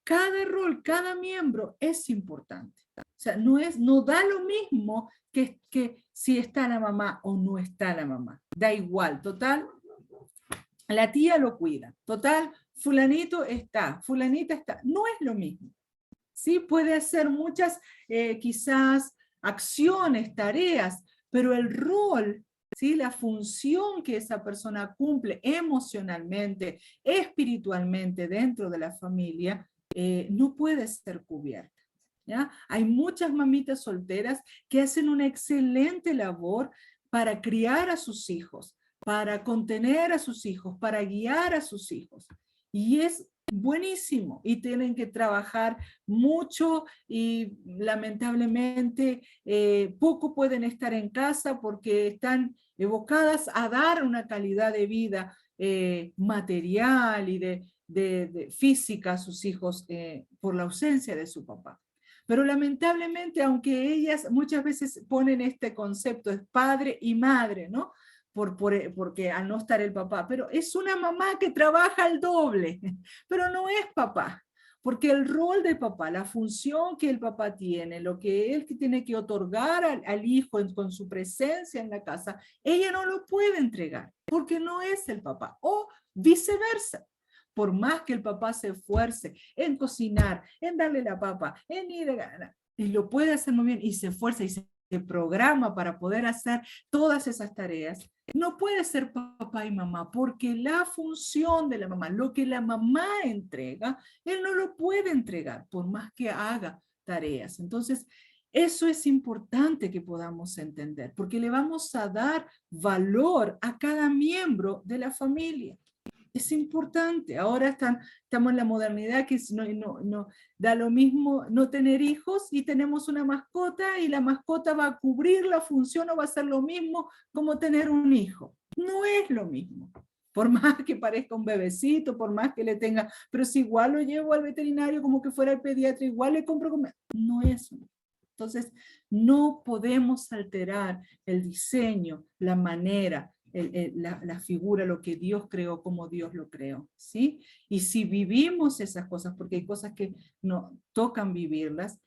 Cada rol, cada miembro es importante. O sea, no da lo mismo que si está la mamá o no está la mamá. Da igual, total, la tía lo cuida. Total, fulanito está, fulanita está. No es lo mismo. Sí, puede hacer muchas, quizás, acciones, tareas, pero el rol, ¿sí? La función que esa persona cumple emocionalmente, espiritualmente dentro de la familia, no puede ser cubierta. ¿Ya? Hay muchas mamitas solteras que hacen una excelente labor para criar a sus hijos, para contener a sus hijos, para guiar a sus hijos. Y es buenísimo, y tienen que trabajar mucho, y lamentablemente poco pueden estar en casa porque están evocadas a dar una calidad de vida material y de física a sus hijos por la ausencia de su papá. Pero lamentablemente, aunque ellas muchas veces ponen este concepto de padre y madre, ¿no? Porque al no estar el papá, pero es una mamá que trabaja el doble, pero no es papá, porque el rol del papá, la función que el papá tiene, lo que él tiene que otorgar al hijo con su presencia en la casa, ella no lo puede entregar, porque no es el papá, o viceversa. Por más que el papá se esfuerce en cocinar, en darle la papa, en ir a ganar, y lo puede hacer muy bien, y se esfuerza y se programa para poder hacer todas esas tareas, no puede ser papá y mamá, porque la función de la mamá, lo que la mamá entrega, él no lo puede entregar, por más que haga tareas. Entonces, eso es importante que podamos entender, porque le vamos a dar valor a cada miembro de la familia. Es importante. Ahora estamos en la modernidad que no da lo mismo no tener hijos y tenemos una mascota y la mascota va a cubrir la función o va a ser lo mismo como tener un hijo. No es lo mismo. Por más que parezca un bebecito, por más que le tenga, pero si igual lo llevo al veterinario como que fuera el pediatra, igual le compro comer. No es. Entonces, no podemos alterar el diseño, la manera, la figura, lo que Dios creó como Dios lo creó, ¿sí? Y si vivimos esas cosas, porque hay cosas que no tocan vivirlas,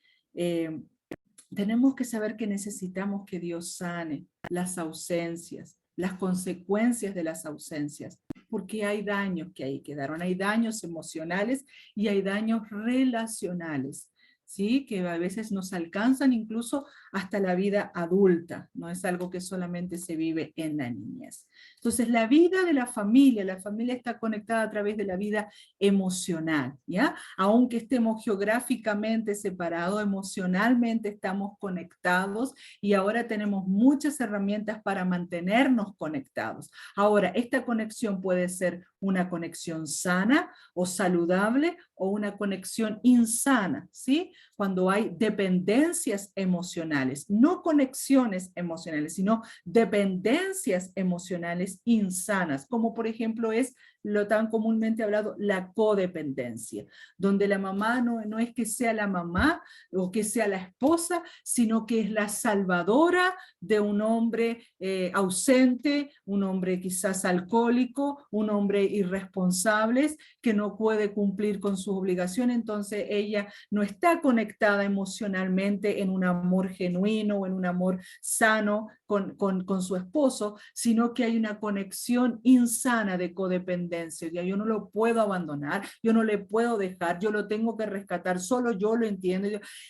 tenemos que saber que necesitamos que Dios sane las ausencias, las consecuencias de las ausencias, porque hay daños que ahí quedaron, hay daños emocionales y hay daños relacionales, ¿sí? Que a veces nos alcanzan incluso hasta la vida adulta, no es algo que solamente se vive en la niñez. Entonces, la vida de la familia está conectada a través de la vida emocional, ¿ya? Aunque estemos geográficamente separados, emocionalmente estamos conectados y ahora tenemos muchas herramientas para mantenernos conectados. Ahora, esta conexión puede ser una conexión sana o saludable o una conexión insana, ¿sí? Cuando hay dependencias emocionales, no conexiones emocionales, sino dependencias emocionales insanas, como por ejemplo es lo tan comúnmente hablado, la codependencia, donde la mamá no es que sea la mamá o que sea la esposa, sino que es la salvadora de un hombre ausente, un hombre quizás alcohólico, un hombre irresponsable que no puede cumplir con sus obligaciones, entonces ella no está conectada emocionalmente en un amor genuino o en un amor sano con su esposo, sino que hay una conexión insana de codependencia. Ya yo no lo puedo abandonar, yo no le puedo dejar, yo lo tengo que rescatar, solo yo lo entiendo.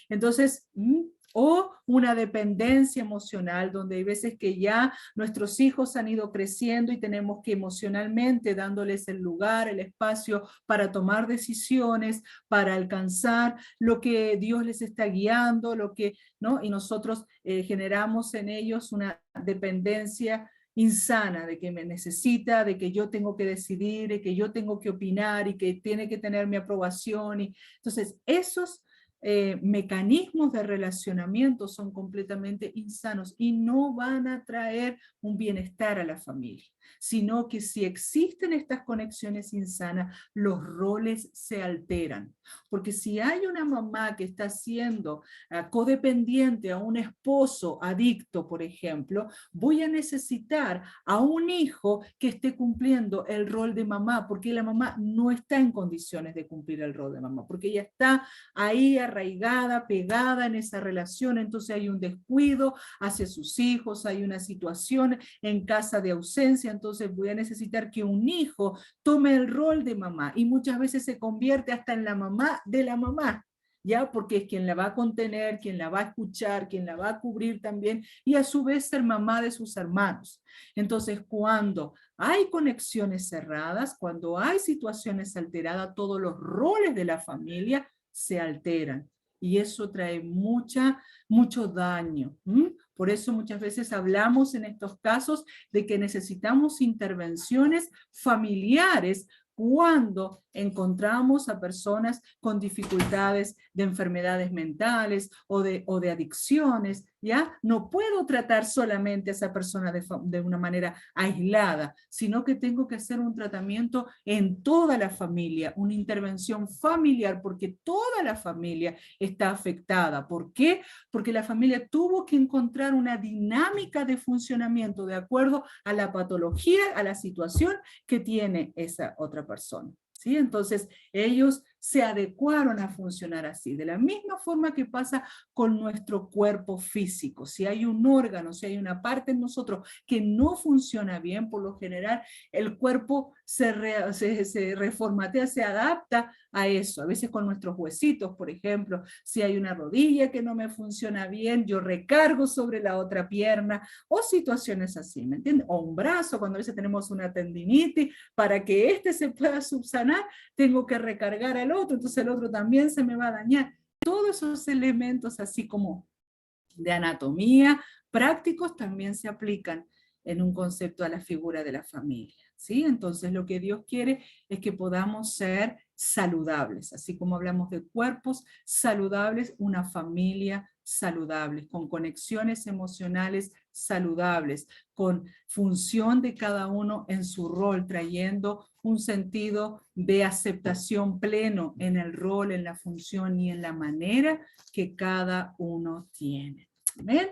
Entonces, o una dependencia emocional, donde hay veces que ya nuestros hijos han ido creciendo y tenemos que emocionalmente dándoles el lugar, el espacio para tomar decisiones, para alcanzar lo que Dios les está guiando, ¿no? Y nosotros generamos en ellos una dependencia insana de que me necesita, de que yo tengo que decidir, de que yo tengo que opinar y que tiene que tener mi aprobación. Entonces, esos mecanismos de relacionamiento son completamente insanos y no van a traer un bienestar a la familia, sino que si existen estas conexiones insanas, los roles se alteran. Porque si hay una mamá que está siendo codependiente a un esposo adicto, por ejemplo, voy a necesitar a un hijo que esté cumpliendo el rol de mamá, porque la mamá no está en condiciones de cumplir el rol de mamá, porque ella está ahí arraigada, pegada en esa relación, entonces hay un descuido hacia sus hijos, hay una situación en casa de ausencia, entonces voy a necesitar que un hijo tome el rol de mamá y muchas veces se convierte hasta en la mamá de la mamá, ¿ya? Porque es quien la va a contener, quien la va a escuchar, quien la va a cubrir también y a su vez ser mamá de sus hermanos. Entonces, cuando hay conexiones cerradas, cuando hay situaciones alteradas, todos los roles de la familia se alteran y eso trae mucho daño. Por eso muchas veces hablamos en estos casos de que necesitamos intervenciones familiares cuando encontramos a personas con dificultades de enfermedades mentales o de adicciones, ¿ya? No puedo tratar solamente a esa persona de una manera aislada, sino que tengo que hacer un tratamiento en toda la familia, una intervención familiar, porque toda la familia está afectada. ¿Por qué? Porque la familia tuvo que encontrar una dinámica de funcionamiento de acuerdo a la patología, a la situación que tiene esa otra persona, ¿sí? Entonces, ellos se adecuaron a funcionar así. De la misma forma que pasa con nuestro cuerpo físico. Si hay un órgano, si hay una parte en nosotros que no funciona bien, por lo general el cuerpo se reformatea, se adapta a eso. A veces con nuestros huesitos, por ejemplo, si hay una rodilla que no me funciona bien, yo recargo sobre la otra pierna, o situaciones así, ¿me entienden? O un brazo, cuando a veces tenemos una tendinitis, para que este se pueda subsanar, tengo que recargar al otro, entonces el otro también se me va a dañar. Todos esos elementos así como de anatomía prácticos también se aplican en un concepto a la figura de la familia, ¿sí? Entonces lo que Dios quiere es que podamos ser saludables, así como hablamos de cuerpos saludables, una familia saludable, con conexiones emocionales saludables, con función de cada uno en su rol, trayendo un sentido de aceptación pleno en el rol, en la función y en la manera que cada uno tiene. ¿Ven?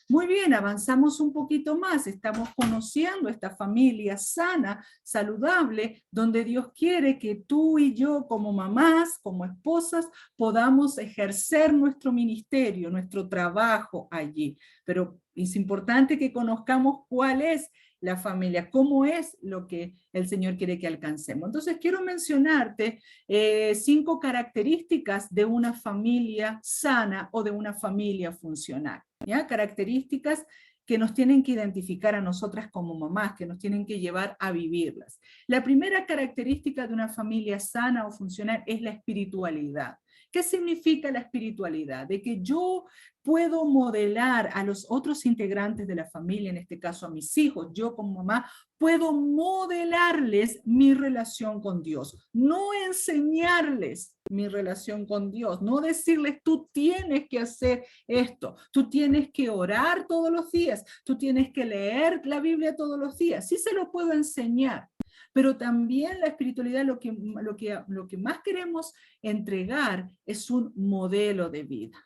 Muy bien, avanzamos un poquito más, estamos conociendo esta familia sana, saludable, donde Dios quiere que tú y yo como mamás, como esposas, podamos ejercer nuestro ministerio, nuestro trabajo allí. Pero es importante que conozcamos cuál es la familia, cómo es lo que el Señor quiere que alcancemos. Entonces quiero mencionarte 5 características de una familia sana o de una familia funcional. ¿Ya? Características que nos tienen que identificar a nosotras como mamás, que nos tienen que llevar a vivirlas. La primera característica de una familia sana o funcional es la espiritualidad. ¿Qué significa la espiritualidad? De que yo puedo modelar a los otros integrantes de la familia, en este caso a mis hijos, yo como mamá, puedo modelarles mi relación con Dios, no enseñarles mi relación con Dios, no decirles tú tienes que hacer esto, tú tienes que orar todos los días, tú tienes que leer la Biblia todos los días. Sí se lo puedo enseñar, pero también la espiritualidad lo que más queremos entregar es un modelo de vida.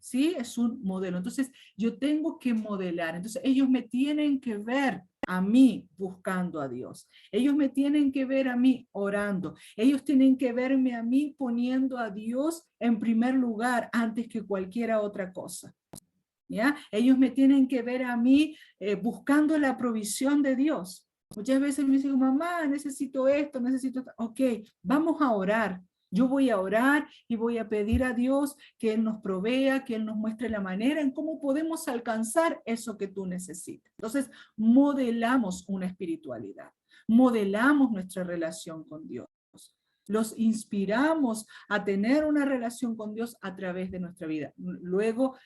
¿Sí? Es un modelo. Entonces, yo tengo que modelar. Entonces, ellos me tienen que ver a mí buscando a Dios. Ellos me tienen que ver a mí orando. Ellos tienen que verme a mí poniendo a Dios en primer lugar antes que cualquier otra cosa. ¿Ya? Ellos me tienen que ver a mí buscando la provisión de Dios. Muchas veces me dicen, mamá, necesito esto, necesito esto. Ok, vamos a orar. Yo voy a orar y voy a pedir a Dios que Él nos provea, que Él nos muestre la manera en cómo podemos alcanzar eso que tú necesitas. Entonces, modelamos una espiritualidad, modelamos nuestra relación con Dios. Los inspiramos a tener una relación con Dios a través de nuestra vida. Luego,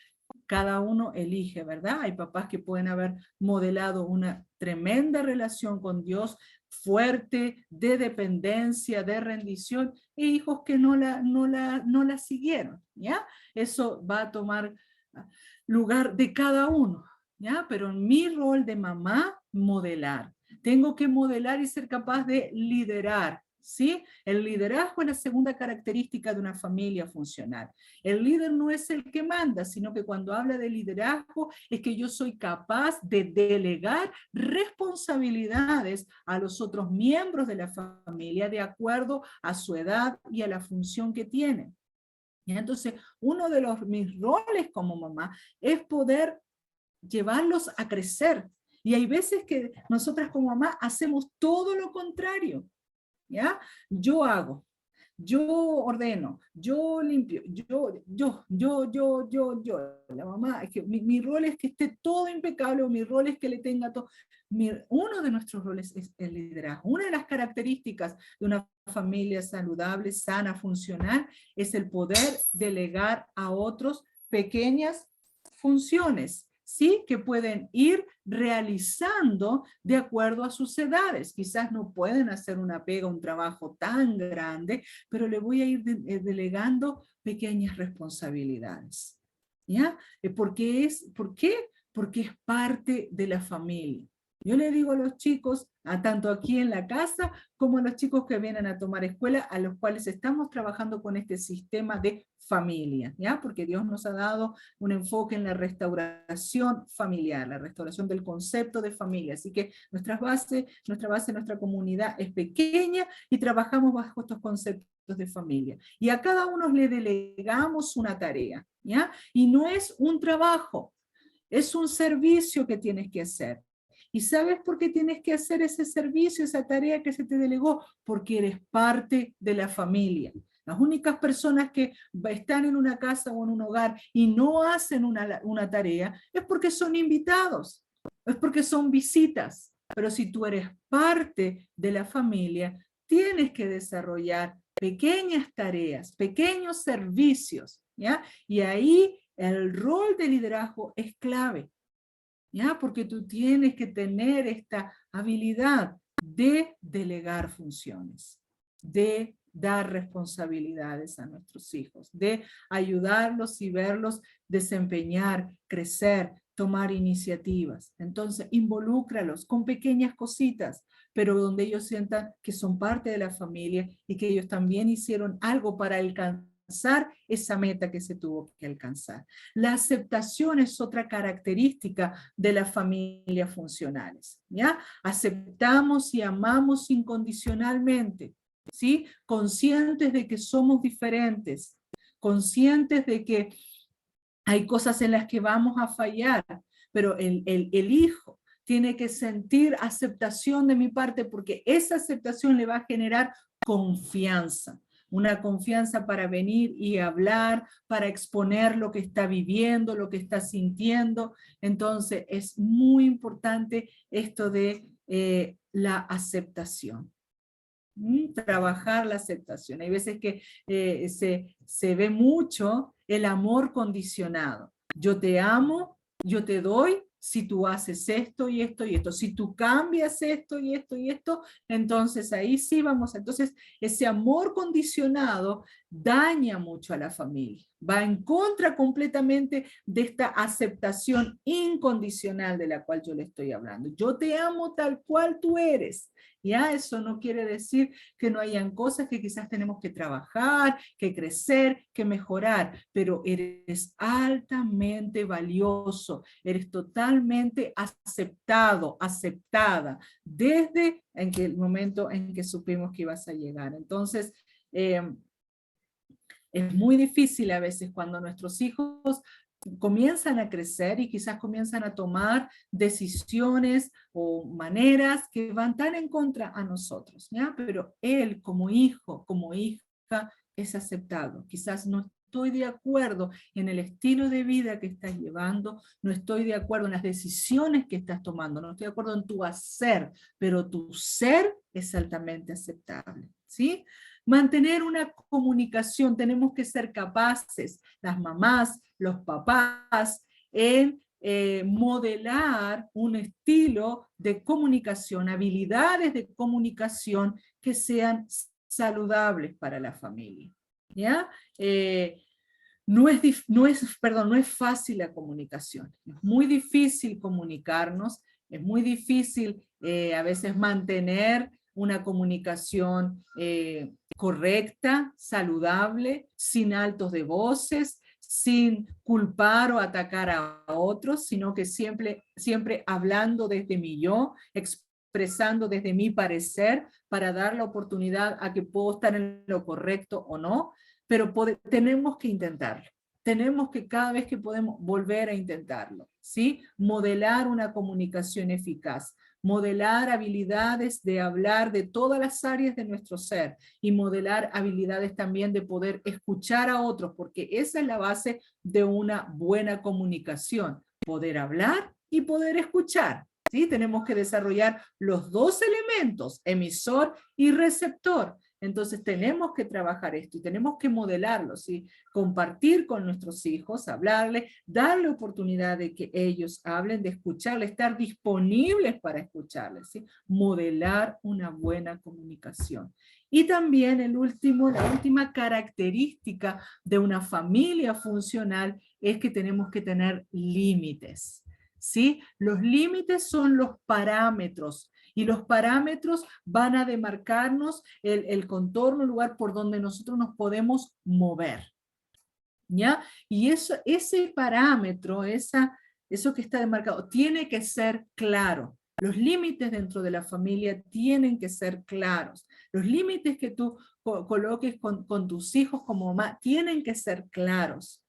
cada uno elige, ¿verdad? Hay papás que pueden haber modelado una tremenda relación con Dios, fuerte, de dependencia, de rendición, e hijos que no la siguieron, ¿ya? Eso va a tomar lugar de cada uno, ¿ya? Pero en mi rol de mamá, modelar. Tengo que modelar y ser capaz de liderar, ¿sí? El liderazgo es la segunda característica de una familia funcional. El líder no es el que manda, sino que cuando habla de liderazgo es que yo soy capaz de delegar responsabilidades a los otros miembros de la familia de acuerdo a su edad y a la función que tienen. Y entonces, uno de mis roles como mamá es poder llevarlos a crecer. Y hay veces que nosotras como mamá hacemos todo lo contrario. ¿Ya? Yo hago, yo ordeno, yo limpio, la mamá, es que mi rol es que esté todo impecable, o mi rol es que le tenga todo. Uno de nuestros roles es el liderazgo. Una de las características de una familia saludable, sana, funcional, es el poder delegar a otros pequeñas funciones, ¿sí? Que pueden ir realizando de acuerdo a sus edades. Quizás no pueden hacer una pega, un trabajo tan grande, pero le voy a ir delegando pequeñas responsabilidades. ¿Ya? ¿Por qué? Porque es parte de la familia. Yo le digo a los chicos, tanto aquí en la casa, como a los chicos que vienen a tomar escuela, a los cuales estamos trabajando con este sistema de familia, ¿ya? Porque Dios nos ha dado un enfoque en la restauración familiar, la restauración del concepto de familia. Así que nuestra base, nuestra comunidad es pequeña y trabajamos bajo estos conceptos de familia. Y a cada uno le delegamos una tarea, ¿ya? Y no es un trabajo, es un servicio que tienes que hacer. ¿Y sabes por qué tienes que hacer ese servicio, esa tarea que se te delegó? Porque eres parte de la familia. Las únicas personas que están en una casa o en un hogar y no hacen una tarea es porque son invitados, es porque son visitas. Pero si tú eres parte de la familia, tienes que desarrollar pequeñas tareas, pequeños servicios, ¿ya? Y ahí el rol de liderazgo es clave. ¿Ya? Porque tú tienes que tener esta habilidad de delegar funciones, de dar responsabilidades a nuestros hijos, de ayudarlos y verlos desempeñar, crecer, tomar iniciativas. Entonces, involúcralos con pequeñas cositas, pero donde ellos sientan que son parte de la familia y que ellos también hicieron algo para alcanzar esa meta que se tuvo que alcanzar. La aceptación es otra característica de las familias funcionales, ¿ya? Aceptamos y amamos incondicionalmente, ¿sí? Conscientes de que somos diferentes, conscientes de que hay cosas en las que vamos a fallar, pero el hijo tiene que sentir aceptación de mi parte porque esa aceptación le va a generar confianza. Una confianza para venir y hablar, para exponer lo que está viviendo, lo que está sintiendo. Entonces es muy importante esto de la aceptación. Trabajar la aceptación. Hay veces que se ve mucho el amor condicionado. Yo te amo, yo te doy si tú haces esto y esto y esto. Si tú cambias esto y esto y esto, entonces ahí sí vamos. Entonces ese amor condicionado daña mucho a la familia. Va en contra completamente de esta aceptación incondicional de la cual yo le estoy hablando. Yo te amo tal cual tú eres. Ya, eso no quiere decir que no hayan cosas que quizás tenemos que trabajar, que crecer, que mejorar, pero eres altamente valioso, eres totalmente aceptado, aceptada, desde el momento en que supimos que ibas a llegar. Entonces, es muy difícil a veces cuando nuestros hijos comienzan a crecer y quizás comienzan a tomar decisiones o maneras que van tan en contra a nosotros, ¿ya? Pero él como hijo, como hija, es aceptado. Quizás no estoy de acuerdo en el estilo de vida que estás llevando, no estoy de acuerdo en las decisiones que estás tomando, no estoy de acuerdo en tu hacer, pero tu ser es altamente aceptable, ¿sí? Mantener una comunicación, tenemos que ser capaces, las mamás, los papás, en modelar un estilo de comunicación, habilidades de comunicación que sean saludables para la familia, ¿ya? No es fácil la comunicación, es muy difícil comunicarnos, es muy difícil a veces mantener una comunicación correcta, saludable, sin altos de voces, sin culpar o atacar a otros, sino que siempre hablando desde mi yo, expresando desde mi parecer, para dar la oportunidad a que puedo estar en lo correcto o no, pero tenemos que intentarlo. Tenemos que cada vez que podemos volver a intentarlo, ¿sí? Modelar una comunicación eficaz, modelar habilidades de hablar de todas las áreas de nuestro ser y modelar habilidades también de poder escuchar a otros, porque esa es la base de una buena comunicación, poder hablar y poder escuchar, ¿sí? Tenemos que desarrollar los dos elementos, emisor y receptor. Entonces tenemos que trabajar esto y tenemos que modelarlo, ¿sí? Compartir con nuestros hijos, hablarle, darle oportunidad de que ellos hablen, de escucharle, estar disponibles para escucharles, ¿sí? Modelar una buena comunicación. Y también la última característica de una familia funcional es que tenemos que tener límites. ¿sí? Los límites son los parámetros, y los parámetros van a demarcarnos el contorno, el lugar por donde nosotros nos podemos mover, ¿ya? Y ese parámetro, eso que está demarcado, tiene que ser claro. Los límites dentro de la familia tienen que ser claros. Los límites que tú coloques con tus hijos como mamá tienen que ser claros,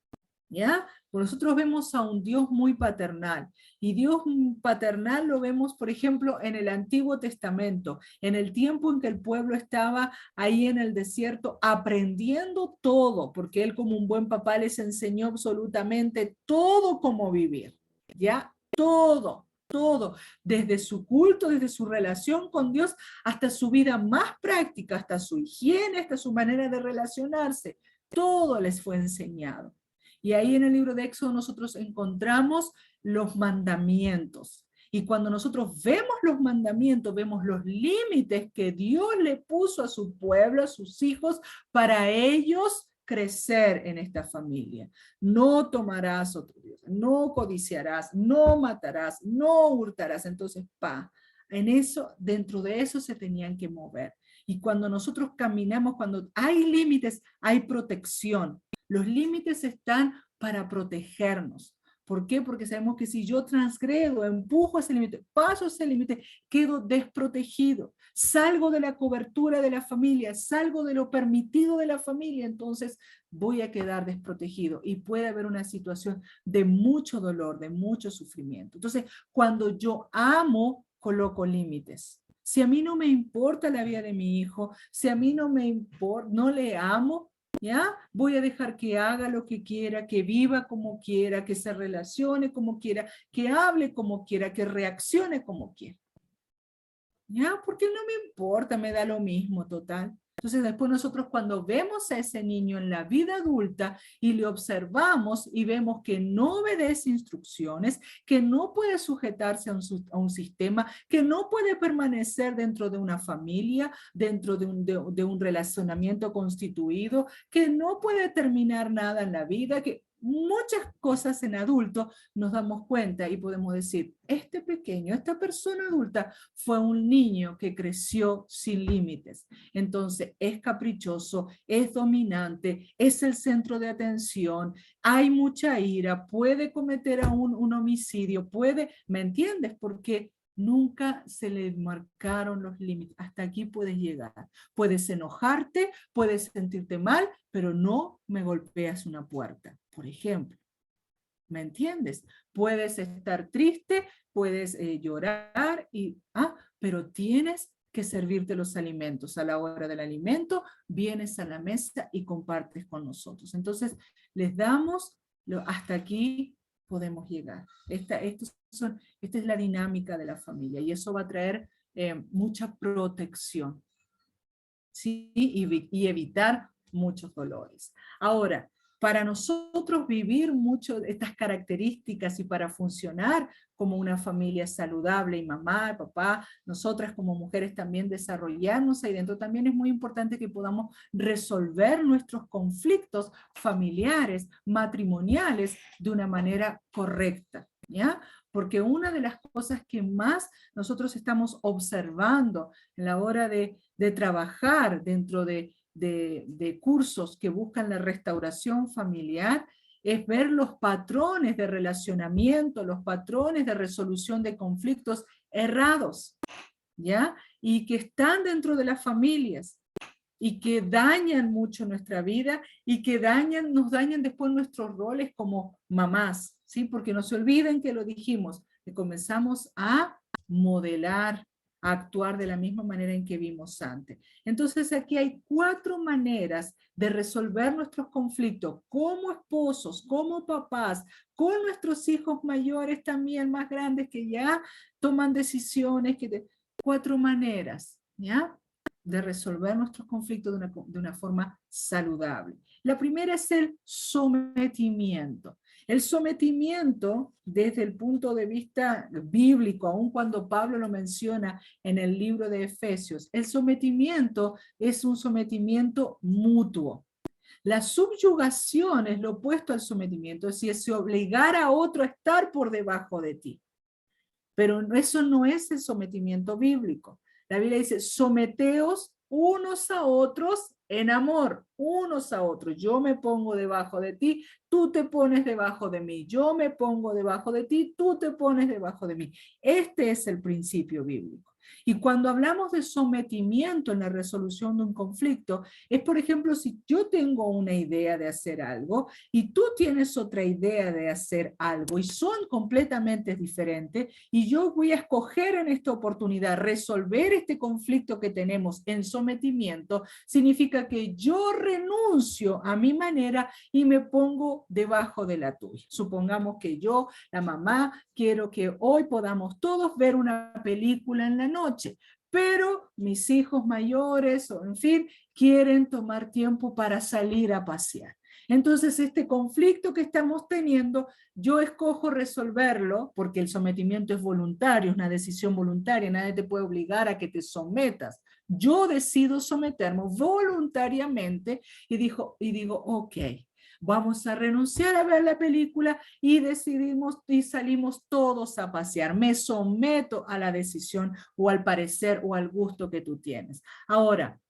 ¿ya? Porque nosotros vemos a un Dios muy paternal, y Dios paternal lo vemos, por ejemplo, en el Antiguo Testamento, en el tiempo en que el pueblo estaba ahí en el desierto aprendiendo todo, porque Él como un buen papá les enseñó absolutamente todo cómo vivir, ¿ya? Todo. Todo, desde su culto, desde su relación con Dios, hasta su vida más práctica, hasta su higiene, hasta su manera de relacionarse, todo les fue enseñado. Y ahí en el libro de Éxodo nosotros encontramos los mandamientos. Y cuando nosotros vemos los mandamientos, vemos los límites que Dios le puso a su pueblo, a sus hijos, para ellos crecer en esta familia. No tomarás otro Dios, no codiciarás, no matarás, no hurtarás. Entonces, en eso, dentro de eso se tenían que mover. Y cuando nosotros caminamos, cuando hay límites, hay protección. Los límites están para protegernos. ¿Por qué? Porque sabemos que si yo transgredo, empujo ese límite, paso ese límite, quedo desprotegido. Salgo de la cobertura de la familia, salgo de lo permitido de la familia, entonces voy a quedar desprotegido y puede haber una situación de mucho dolor, de mucho sufrimiento. Entonces, cuando yo amo, coloco límites. Si a mí no me importa la vida de mi hijo, si a mí no me importa, no le amo, ¿ya? Voy a dejar que haga lo que quiera, que viva como quiera, que se relacione como quiera, que hable como quiera, que reaccione como quiera. ¿Ya? Porque no me importa, me da lo mismo, total. Entonces después nosotros cuando vemos a ese niño en la vida adulta y le observamos y vemos que no obedece instrucciones, que no puede sujetarse a un sistema, que no puede permanecer dentro de una familia, dentro de un relacionamiento constituido, que no puede terminar nada en la vida, que muchas cosas en adulto nos damos cuenta y podemos decir, este pequeño, esta persona adulta fue un niño que creció sin límites. Entonces es caprichoso, es dominante, es el centro de atención, hay mucha ira, puede cometer aún un homicidio, ¿me entiendes? Porque nunca se le marcaron los límites. Hasta aquí puedes llegar. Puedes enojarte, puedes sentirte mal, pero no me golpeas una puerta, por ejemplo. ¿Me entiendes? Puedes estar triste, puedes llorar, pero tienes que servirte los alimentos. A la hora del alimento, vienes a la mesa y compartes con nosotros. Entonces, les damos, hasta aquí podemos llegar. Esta es la dinámica de la familia y eso va a traer mucha protección, ¿sí? Y evitar muchos dolores. Ahora, para nosotros vivir mucho estas características y para funcionar como una familia saludable, y mamá, papá, nosotras como mujeres también desarrollarnos ahí dentro, también es muy importante que podamos resolver nuestros conflictos familiares, matrimoniales, de una manera correcta, ¿ya? Porque una de las cosas que más nosotros estamos observando en la hora de trabajar dentro de cursos que buscan la restauración familiar es ver los patrones de relacionamiento, los patrones de resolución de conflictos errados, ¿ya? Y que están dentro de las familias y que dañan mucho nuestra vida y que nos dañan después nuestros roles como mamás, ¿sí? Porque no se olviden que lo dijimos, que comenzamos a modelar, a actuar de la misma manera en que vimos antes. Entonces aquí hay 4 maneras de resolver nuestros conflictos como esposos, como papás, con nuestros hijos mayores también más grandes que ya toman decisiones, 4 maneras, ¿ya? De resolver nuestros conflictos de una forma saludable. La primera es el sometimiento. El sometimiento, desde el punto de vista bíblico, aun cuando Pablo lo menciona en el libro de Efesios, el sometimiento es un sometimiento mutuo. La subyugación es lo opuesto al sometimiento, es decir, es obligar a otro a estar por debajo de ti. Pero eso no es el sometimiento bíblico. La Biblia dice, someteos unos a otros en amor, unos a otros. Yo me pongo debajo de ti, tú te pones debajo de mí. Yo me pongo debajo de ti, tú te pones debajo de mí. Este es el principio bíblico. Y cuando hablamos de sometimiento en la resolución de un conflicto, es por ejemplo, si yo tengo una idea de hacer algo y tú tienes otra idea de hacer algo y son completamente diferentes, y yo voy a escoger en esta oportunidad resolver este conflicto que tenemos en sometimiento, significa que yo renuncio a mi manera y me pongo debajo de la tuya. Supongamos que yo, la mamá, quiero que hoy podamos todos ver una película en la noche, pero mis hijos mayores, o en fin, quieren tomar tiempo para salir a pasear. Entonces, este conflicto que estamos teniendo, yo escojo resolverlo, porque el sometimiento es voluntario, es una decisión voluntaria, nadie te puede obligar a que te sometas. Yo decido someterme voluntariamente y digo, ok, vamos a renunciar a ver la película y decidimos y salimos todos a pasear. Me someto a la decisión o al parecer o al gusto que tú tienes. Ahora,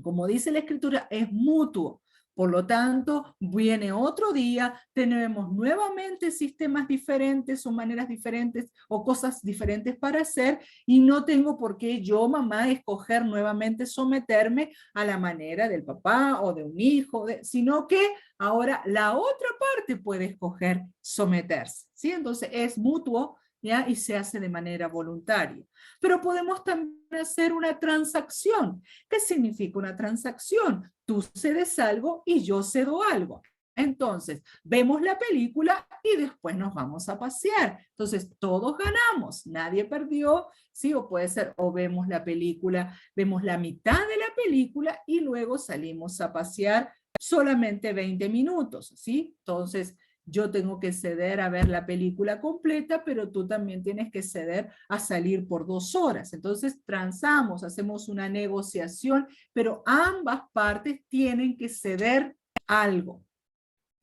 como dice la escritura, es mutuo. Por lo tanto, viene otro día, tenemos nuevamente sistemas diferentes o maneras diferentes o cosas diferentes para hacer y no tengo por qué yo, mamá, escoger nuevamente someterme a la manera del papá o de un hijo, sino que ahora la otra parte puede escoger someterse, ¿sí? Entonces es mutuo, ¿ya? Y se hace de manera voluntaria. Pero podemos también hacer una transacción. ¿Qué significa una transacción? Tú cedes algo y yo cedo algo. Entonces, vemos la película y después nos vamos a pasear. Entonces, todos ganamos, nadie perdió, ¿sí? O puede ser, o vemos la película, vemos la mitad de la película y luego salimos a pasear solamente 20 minutos, ¿sí? Entonces, yo tengo que ceder a ver la película completa, pero tú también tienes que ceder a salir por 2 horas. Entonces transamos, hacemos una negociación, pero ambas partes tienen que ceder algo,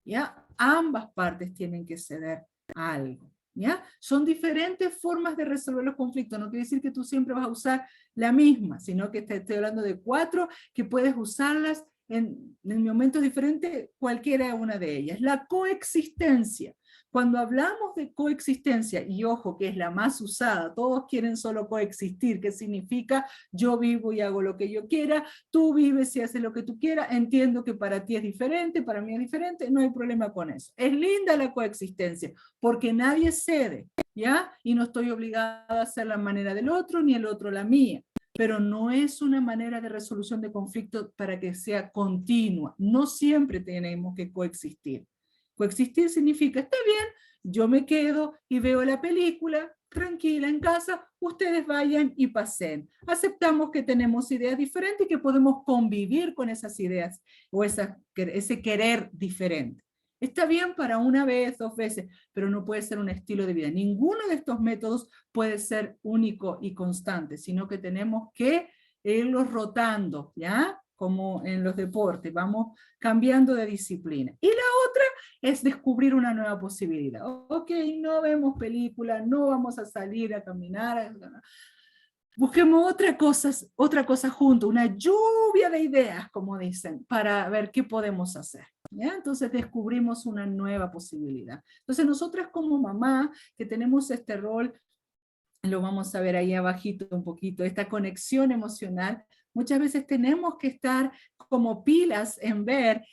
¿ya? Ambas partes tienen que ceder algo, ¿ya? Son diferentes formas de resolver los conflictos. No quiere decir que tú siempre vas a usar la misma, sino que estoy hablando de 4 que puedes usarlas en momentos diferentes, cualquiera una de ellas. La coexistencia. Cuando hablamos de coexistencia, y ojo que es la más usada, todos quieren solo coexistir, que significa yo vivo y hago lo que yo quiera, tú vives y haces lo que tú quieras, entiendo que para ti es diferente, para mí es diferente, no hay problema con eso. Es linda la coexistencia, porque nadie cede, ¿ya? Y no estoy obligada a hacer la manera del otro, ni el otro la mía. Pero no es una manera de resolución de conflictos para que sea continua. No siempre tenemos que coexistir. Coexistir significa, está bien, yo me quedo y veo la película tranquila en casa, ustedes vayan y pasen. Aceptamos que tenemos ideas diferentes y que podemos convivir con esas ideas o ese querer diferente. Está bien para una vez, 2 veces, pero no puede ser un estilo de vida. Ninguno de estos métodos puede ser único y constante, sino que tenemos que irlos rotando, ¿ya? Como en los deportes, vamos cambiando de disciplina. Y la otra es descubrir una nueva posibilidad. Ok, no vemos películas, no vamos a salir a caminar, busquemos otra cosa junto, una lluvia de ideas, como dicen, para ver qué podemos hacer. ¿Ya? Entonces descubrimos una nueva posibilidad. Entonces nosotras como mamá, que tenemos este rol, lo vamos a ver ahí abajito un poquito, esta conexión emocional, muchas veces tenemos que estar como pilas en ver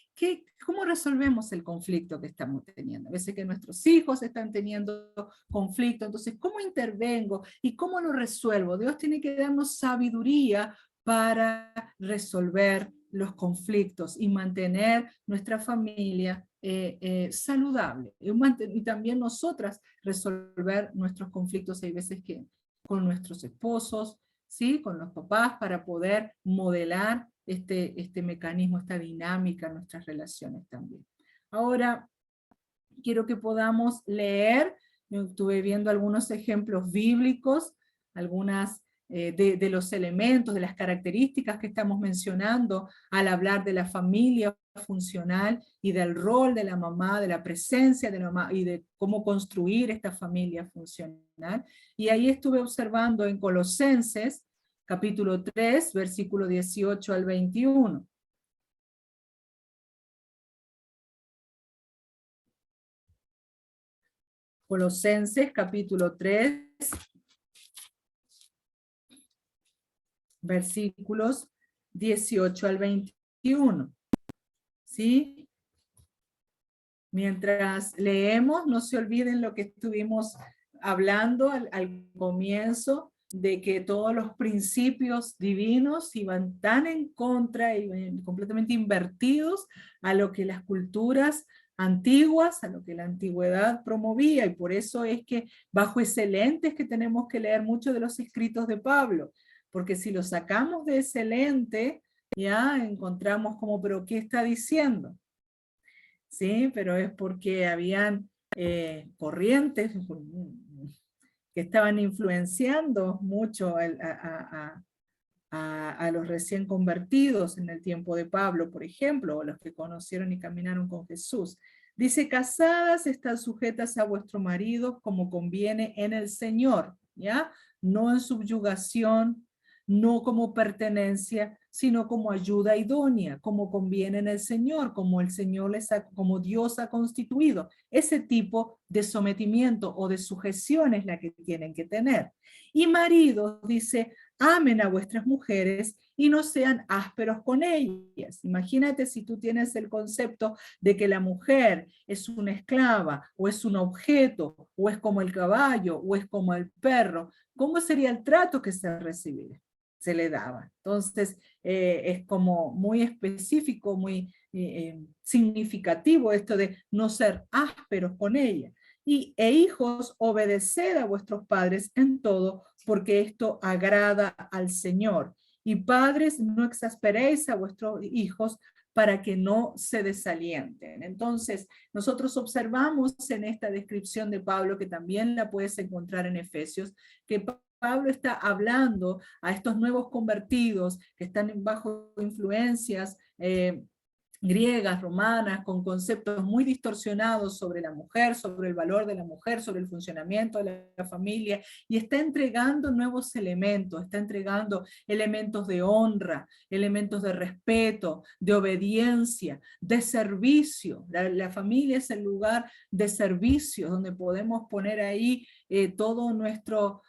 cómo resolvemos el conflicto que estamos teniendo. A veces que nuestros hijos están teniendo conflicto, entonces, ¿cómo intervengo y cómo lo resuelvo? Dios tiene que darnos sabiduría para resolver los conflictos y mantener nuestra familia saludable. Y también nosotras resolver nuestros conflictos, hay veces que con nuestros esposos, ¿sí? Con los papás, para poder modelar este mecanismo, esta dinámica en nuestras relaciones también. Ahora, quiero que podamos leer, yo estuve viendo algunos ejemplos bíblicos, algunas de los elementos, de las características que estamos mencionando al hablar de la familia funcional y del rol de la mamá, de la presencia de la mamá y de cómo construir esta familia funcional. Y ahí estuve observando en Colosenses, capítulo 3, versículo 18 al 21. Colosenses, capítulo 3, versículos 18 al 21. ¿Sí? Mientras leemos, no se olviden lo que estuvimos hablando al comienzo, de que todos los principios divinos iban tan en contra y completamente invertidos a lo que las culturas antiguas, a lo que la antigüedad promovía, y por eso es que bajo ese lente es que tenemos que leer muchos de los escritos de Pablo, porque si lo sacamos de ese lente, ya encontramos como, pero ¿qué está diciendo? Sí, pero es porque habían corrientes que estaban influenciando mucho a los recién convertidos en el tiempo de Pablo, por ejemplo, o los que conocieron y caminaron con Jesús. Dice, casadas están sujetas a vuestro marido como conviene en el Señor, ¿ya? No en subyugación, no como pertenencia, sino como ayuda idónea, como conviene en el Señor, como el Señor como Dios ha constituido. Ese tipo de sometimiento o de sujeción es la que tienen que tener. Y maridos, dice, amen a vuestras mujeres y no sean ásperos con ellas. Imagínate si tú tienes el concepto de que la mujer es una esclava, o es un objeto, o es como el caballo, o es como el perro. ¿Cómo sería el trato que se le daba? Entonces, es como muy específico, muy significativo esto de no ser ásperos con ella. E hijos, obedeced a vuestros padres en todo, porque esto agrada al Señor. Y padres, no exasperéis a vuestros hijos para que no se desalienten. Entonces, nosotros observamos en esta descripción de Pablo, que también la puedes encontrar en Efesios, que Pablo está hablando a estos nuevos convertidos que están bajo influencias griegas, romanas, con conceptos muy distorsionados sobre la mujer, sobre el valor de la mujer, sobre el funcionamiento de la familia, y está entregando nuevos elementos, está entregando elementos de honra, elementos de respeto, de obediencia, de servicio. La familia es el lugar de servicio, donde podemos poner ahí todo nuestro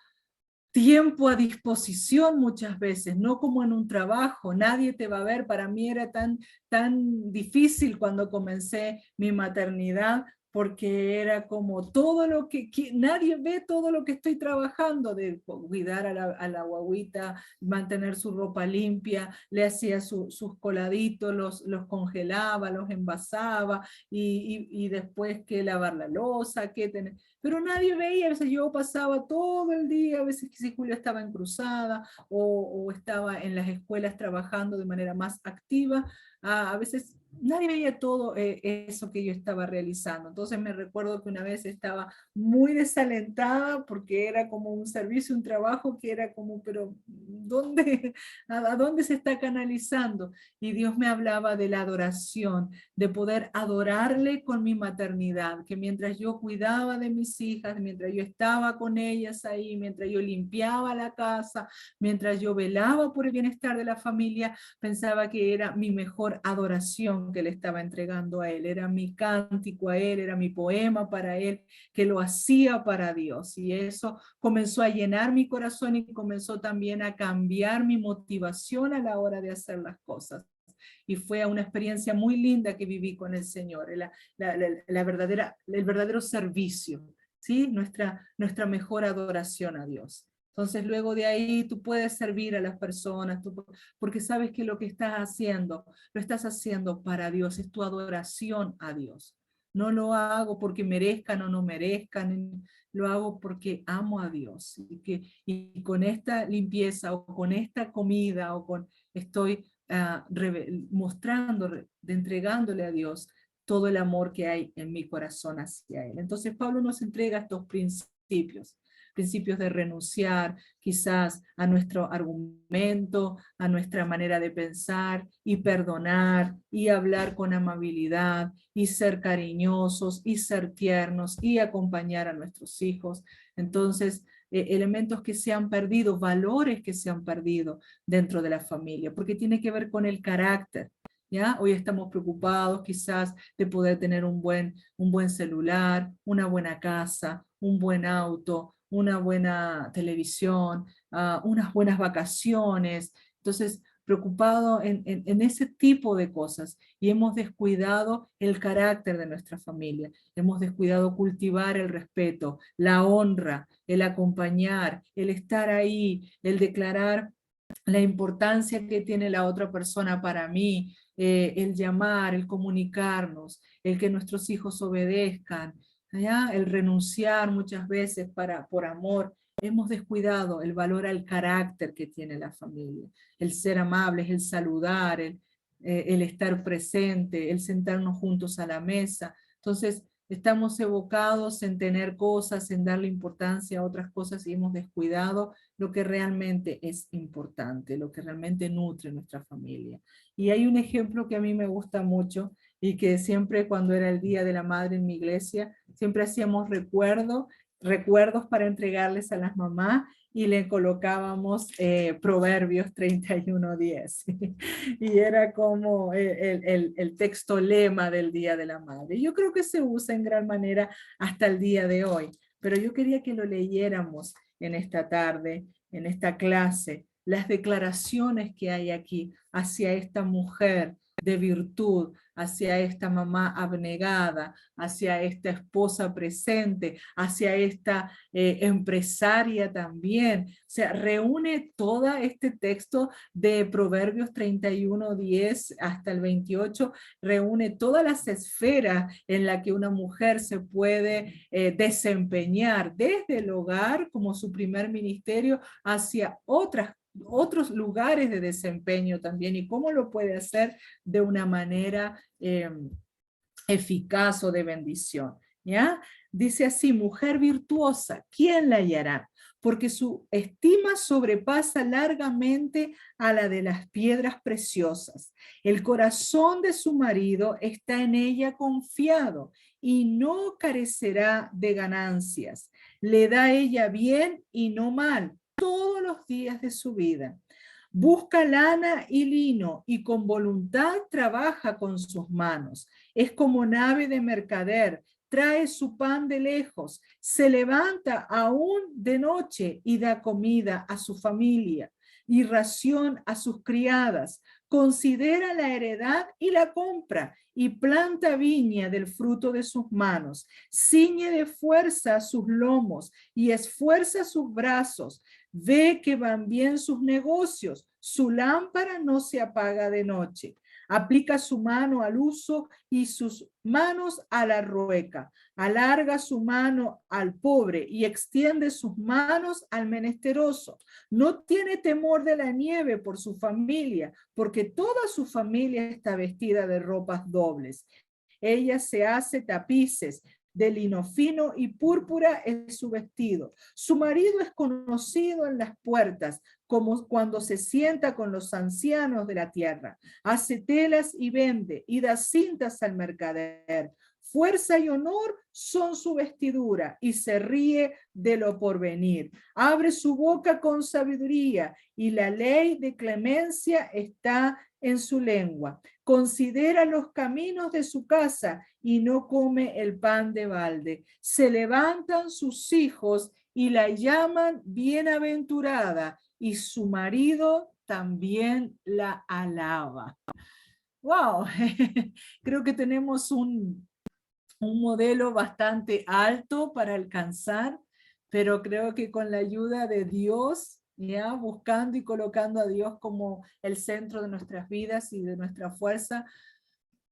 tiempo a disposición muchas veces, no como en un trabajo, nadie te va a ver. Para mí era tan difícil cuando comencé mi maternidad, porque era como todo lo que nadie ve todo lo que estoy trabajando, de cuidar a la guagüita, mantener su ropa limpia, le hacía sus coladitos, los congelaba, los envasaba, y después que lavar la loza, que tener, pero nadie veía. A veces yo pasaba todo el día, a veces que si Julia estaba en cruzada o estaba en las escuelas trabajando de manera más activa, a veces nadie veía todo eso que yo estaba realizando. Entonces me recuerdo que una vez estaba muy desalentada porque era como un servicio, un trabajo que era como, pero ¿dónde, a dónde se está canalizando? Y Dios me hablaba de la adoración, de poder adorarle con mi maternidad, que mientras yo cuidaba de mis hijas, mientras yo estaba con ellas ahí, mientras yo limpiaba la casa, mientras yo velaba por el bienestar de la familia, pensaba que era mi mejor adoración que le estaba entregando a él, era mi cántico a él, era mi poema para él, que lo hacía para Dios. Y eso comenzó a llenar mi corazón y comenzó también a cambiar mi motivación a la hora de hacer las cosas. Y fue una experiencia muy linda que viví con el Señor, el verdadero servicio, ¿sí? Nuestra mejor adoración a Dios. Entonces luego de ahí tú puedes servir a las personas, porque sabes que lo que estás haciendo, lo estás haciendo para Dios, es tu adoración a Dios. No lo hago porque merezcan o no merezcan, lo hago porque amo a Dios. Y con esta limpieza o con esta comida estoy mostrando, entregándole a Dios todo el amor que hay en mi corazón hacia Él. Entonces Pablo nos entrega estos principios. principios de renunciar quizás a nuestro argumento, a nuestra manera de pensar, y perdonar, y hablar con amabilidad, y ser cariñosos, y ser tiernos, y acompañar a nuestros hijos. Entonces, elementos que se han perdido, valores que se han perdido dentro de la familia, porque tiene que ver con el carácter. ¿Ya? Hoy estamos preocupados quizás de poder tener un buen celular, una buena casa, un buen auto, una buena televisión, unas buenas vacaciones. Entonces, preocupado en ese tipo de cosas, y hemos descuidado el carácter de nuestra familia, hemos descuidado cultivar el respeto, la honra, el acompañar, el estar ahí, el declarar la importancia que tiene la otra persona para mí, el llamar, el comunicarnos, el que nuestros hijos obedezcan, ¿ya? El renunciar muchas veces por amor. Hemos descuidado el valor al carácter que tiene la familia, el ser amables, el saludar, el estar presente, el sentarnos juntos a la mesa. Entonces, estamos evocados en tener cosas, en darle importancia a otras cosas, y hemos descuidado lo que realmente es importante, lo que realmente nutre nuestra familia. Y hay un ejemplo que a mí me gusta mucho, y que siempre cuando era el Día de la Madre en mi iglesia, siempre hacíamos recuerdos para entregarles a las mamás, y le colocábamos Proverbios 31:10. Y era como el texto lema del Día de la Madre. Yo creo que se usa en gran manera hasta el día de hoy, pero yo quería que lo leyéramos en esta tarde, en esta clase, las declaraciones que hay aquí hacia esta mujer de virtud, hacia esta mamá abnegada, hacia esta esposa presente, hacia esta empresaria también. O sea, reúne todo este texto de Proverbios 31:10 hasta el 28, reúne todas las esferas en las que una mujer se puede desempeñar, desde el hogar como su primer ministerio hacia otros lugares de desempeño también, y cómo lo puede hacer de una manera eficaz o de bendición. ¿Ya? Dice así: mujer virtuosa, ¿quién la hallará? Porque su estima sobrepasa largamente a la de las piedras preciosas. El corazón de su marido está en ella confiado, y no carecerá de ganancias. Le da ella bien y no mal todos los días de su vida. Busca lana y lino, y con voluntad trabaja con sus manos. Es como nave de mercader, trae su pan de lejos, se levanta aún de noche y da comida a su familia y ración a sus criadas. Considera la heredad y la compra, y planta viña del fruto de sus manos. Ciñe de fuerza sus lomos y esfuerza sus brazos. Ve que van bien sus negocios, su lámpara no se apaga de noche. Aplica su mano al uso y sus manos a la rueca. Alarga su mano al pobre y extiende sus manos al menesteroso. No tiene temor de la nieve por su familia, porque toda su familia está vestida de ropas dobles. Ella se hace tapices de lino fino, y púrpura es su vestido. Su marido es conocido en las puertas, como cuando se sienta con los ancianos de la tierra. Hace telas y vende, y da cintas al mercader. Fuerza y honor son su vestidura, y se ríe de lo porvenir. Abre su boca con sabiduría, y la ley de clemencia está en su lengua. Considera los caminos de su casa, y no come el pan de balde. Se levantan sus hijos y la llaman bienaventurada, y su marido también la alaba. ¡Wow! Creo que tenemos un modelo bastante alto para alcanzar, pero creo que con la ayuda de Dios, ya buscando y colocando a Dios como el centro de nuestras vidas y de nuestra fuerza,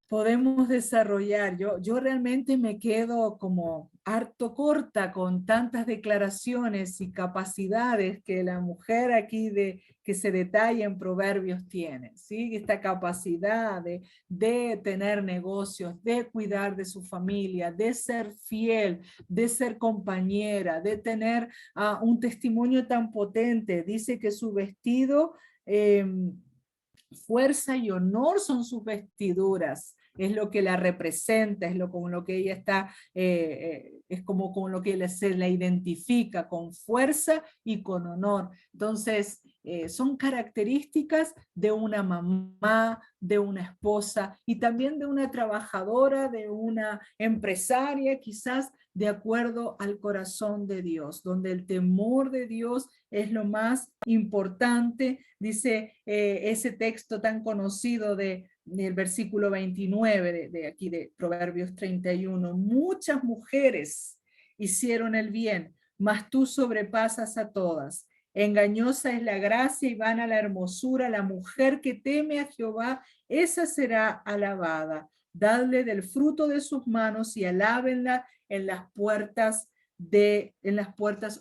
podemos desarrollar. Yo realmente me quedo como harto corta con tantas declaraciones y capacidades que la mujer aquí que se detalla en Proverbios tiene, ¿sí? Esta capacidad de tener negocios, de cuidar de su familia, de ser fiel, de ser compañera, de tener un testimonio tan potente. Dice que su vestido... fuerza y honor son sus vestiduras, es lo que la representa, es con lo que ella está, es como con lo que se la identifica, con fuerza y con honor. Entonces, son características de una mamá, de una esposa y también de una trabajadora, de una empresaria, quizás de acuerdo al corazón de Dios, donde el temor de Dios es lo más importante. Dice ese texto tan conocido del versículo 29 de aquí de Proverbios 31, muchas mujeres hicieron el bien, mas tú sobrepasas a todas. Engañosa es la gracia y vana la hermosura, la mujer que teme a Jehová, esa será alabada. Dadle del fruto de sus manos y alábenla en las puertas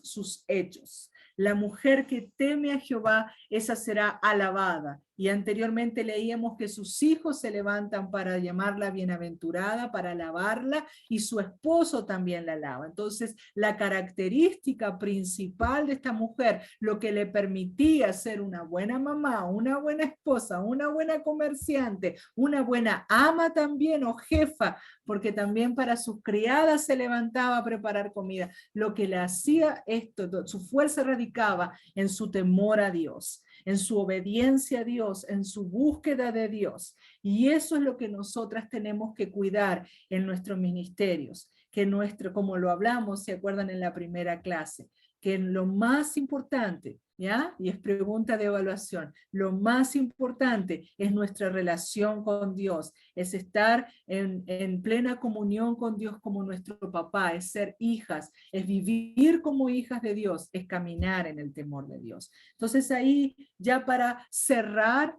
sus hechos. La mujer que teme a Jehová, esa será alabada. Y anteriormente leíamos que sus hijos se levantan para llamarla bienaventurada, para alabarla, y su esposo también la alaba. Entonces, la característica principal de esta mujer, lo que le permitía ser una buena mamá, una buena esposa, una buena comerciante, una buena ama también o jefa, porque también para sus criadas se levantaba a preparar comida. Lo que le hacía esto, su fuerza radicaba en su temor a Dios, en su obediencia a Dios, en su búsqueda de Dios. Y eso es lo que nosotras tenemos que cuidar en nuestros ministerios, que como lo hablamos, ¿se acuerdan en la primera clase? Que lo más importante, ¿ya? Y es pregunta de evaluación, lo más importante es nuestra relación con Dios, es estar en plena comunión con Dios como nuestro papá, es ser hijas, es vivir como hijas de Dios, es caminar en el temor de Dios. Entonces ahí, ya para cerrar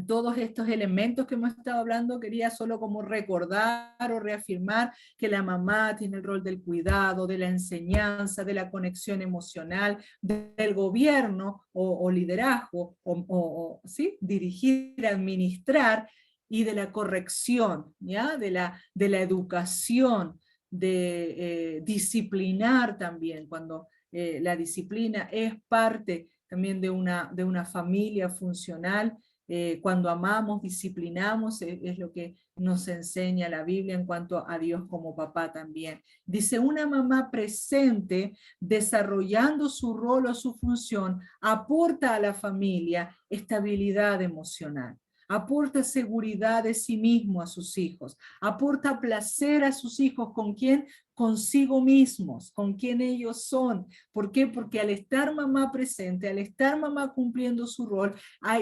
todos estos elementos que hemos estado hablando, quería solo como recordar o reafirmar que la mamá tiene el rol del cuidado, de la enseñanza, de la conexión emocional, del gobierno o liderazgo, ¿sí? Dirigir, administrar, y de la corrección, ¿ya? De la educación, de disciplinar también, cuando la disciplina es parte también de una familia funcional. Cuando amamos, disciplinamos, es lo que nos enseña la Biblia en cuanto a Dios como papá también. Dice, una mamá presente, desarrollando su rol o su función, aporta a la familia estabilidad emocional, aporta seguridad de sí mismo a sus hijos, aporta placer a sus hijos. ¿Con quién? Consigo mismos, con quien ellos son. ¿Por qué? Porque al estar mamá presente, al estar mamá cumpliendo su rol,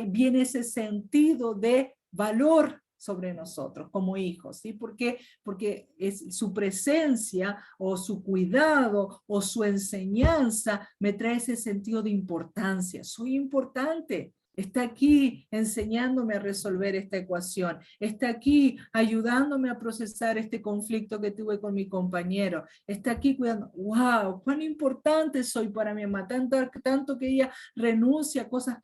viene ese sentido de valor sobre nosotros como hijos, ¿sí? ¿Por qué? Porque es su presencia o su cuidado o su enseñanza me trae ese sentido de importancia. Soy importante. Está aquí enseñándome a resolver esta ecuación. Está aquí ayudándome a procesar este conflicto que tuve con mi compañero. Está aquí cuidando. ¡Wow! ¡Cuán importante soy para mi mamá! Tanto que ella renuncia a cosas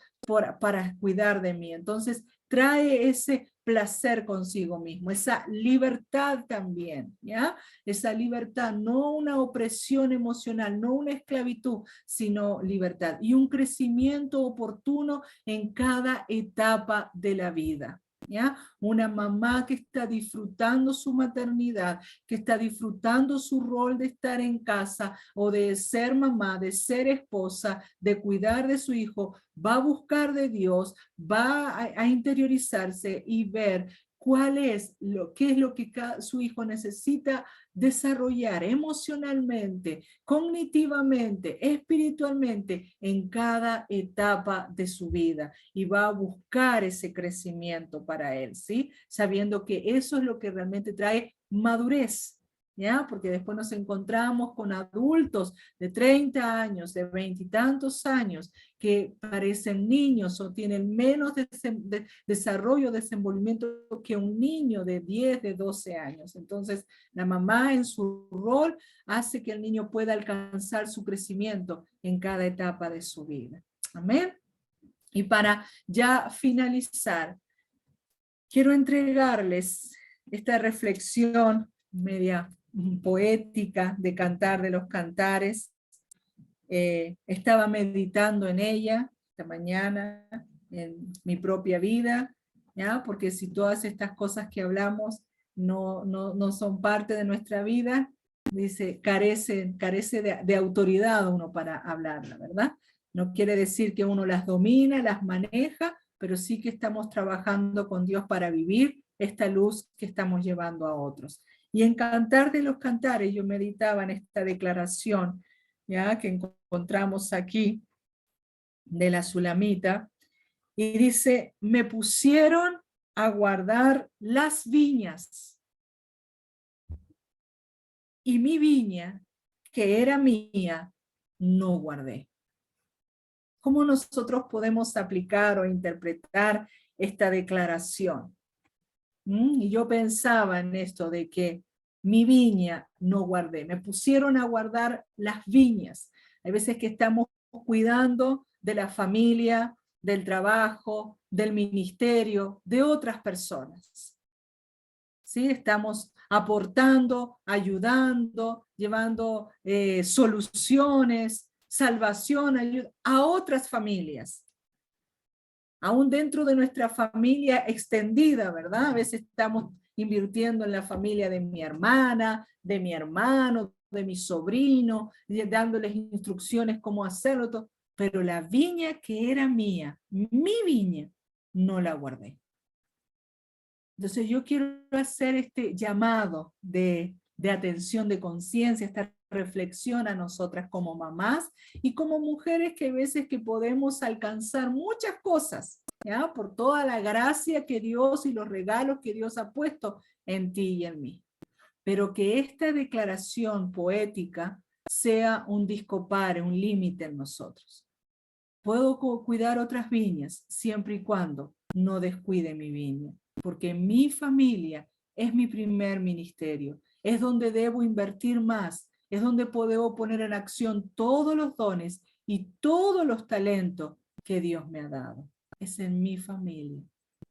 para cuidar de mí. Entonces, trae ese placer consigo mismo, esa libertad también, ¿ya? Esa libertad, no una opresión emocional, no una esclavitud, sino libertad y un crecimiento oportuno en cada etapa de la vida. ¿Ya? Una mamá que está disfrutando su maternidad, que está disfrutando su rol de estar en casa o de ser mamá, de ser esposa, de cuidar de su hijo, va a buscar de Dios, va a interiorizarse y ver qué es lo que su hijo necesita desarrollar emocionalmente, cognitivamente, espiritualmente en cada etapa de su vida, y va a buscar ese crecimiento para él, ¿sí? Sabiendo que eso es lo que realmente trae madurez, ¿ya? Porque después nos encontramos con adultos de 30 años, de 20 y tantos años, que parecen niños o tienen menos desarrollo, desenvolvimiento que un niño de 10, de 12 años. Entonces, la mamá en su rol hace que el niño pueda alcanzar su crecimiento en cada etapa de su vida. Amén. Y para ya finalizar, quiero entregarles esta reflexión media poética de Cantar de los Cantares. Estaba meditando en ella esta mañana, en mi propia vida, ¿ya? Porque si todas estas cosas que hablamos no son parte de nuestra vida, dice, carece de autoridad uno para hablarla, ¿verdad? No quiere decir que uno las domina, las maneja, pero sí que estamos trabajando con Dios para vivir esta luz que estamos llevando a otros. Y en Cantar de los Cantares yo meditaba en esta declaración, ¿ya? Que encontramos aquí de la Sulamita, y dice, me pusieron a guardar las viñas, y mi viña, que era mía, no guardé. ¿Cómo nosotros podemos aplicar o interpretar esta declaración? Y yo pensaba en esto de que mi viña no guardé, me pusieron a guardar las viñas. Hay veces que estamos cuidando de la familia, del trabajo, del ministerio, de otras personas. ¿Sí? Estamos aportando, ayudando, llevando soluciones, salvación, ayuda a otras familias. Aún dentro de nuestra familia extendida, ¿verdad? A veces estamos invirtiendo en la familia de mi hermana, de mi hermano, de mi sobrino, dándoles instrucciones cómo hacerlo, todo. Pero la viña que era mía, mi viña, no la guardé. Entonces yo quiero hacer este llamado de atención, de conciencia, esta reflexión a nosotras como mamás y como mujeres que a veces que podemos alcanzar muchas cosas, ¿ya? Por toda la gracia que Dios y los regalos que Dios ha puesto en ti y en mí. Pero que esta declaración poética sea un discopare, un límite en nosotros. Puedo cuidar otras viñas siempre y cuando no descuide mi viña, porque mi familia es mi primer ministerio, es donde debo invertir más, es donde puedo poner en acción todos los dones y todos los talentos que Dios me ha dado. Es en mi familia,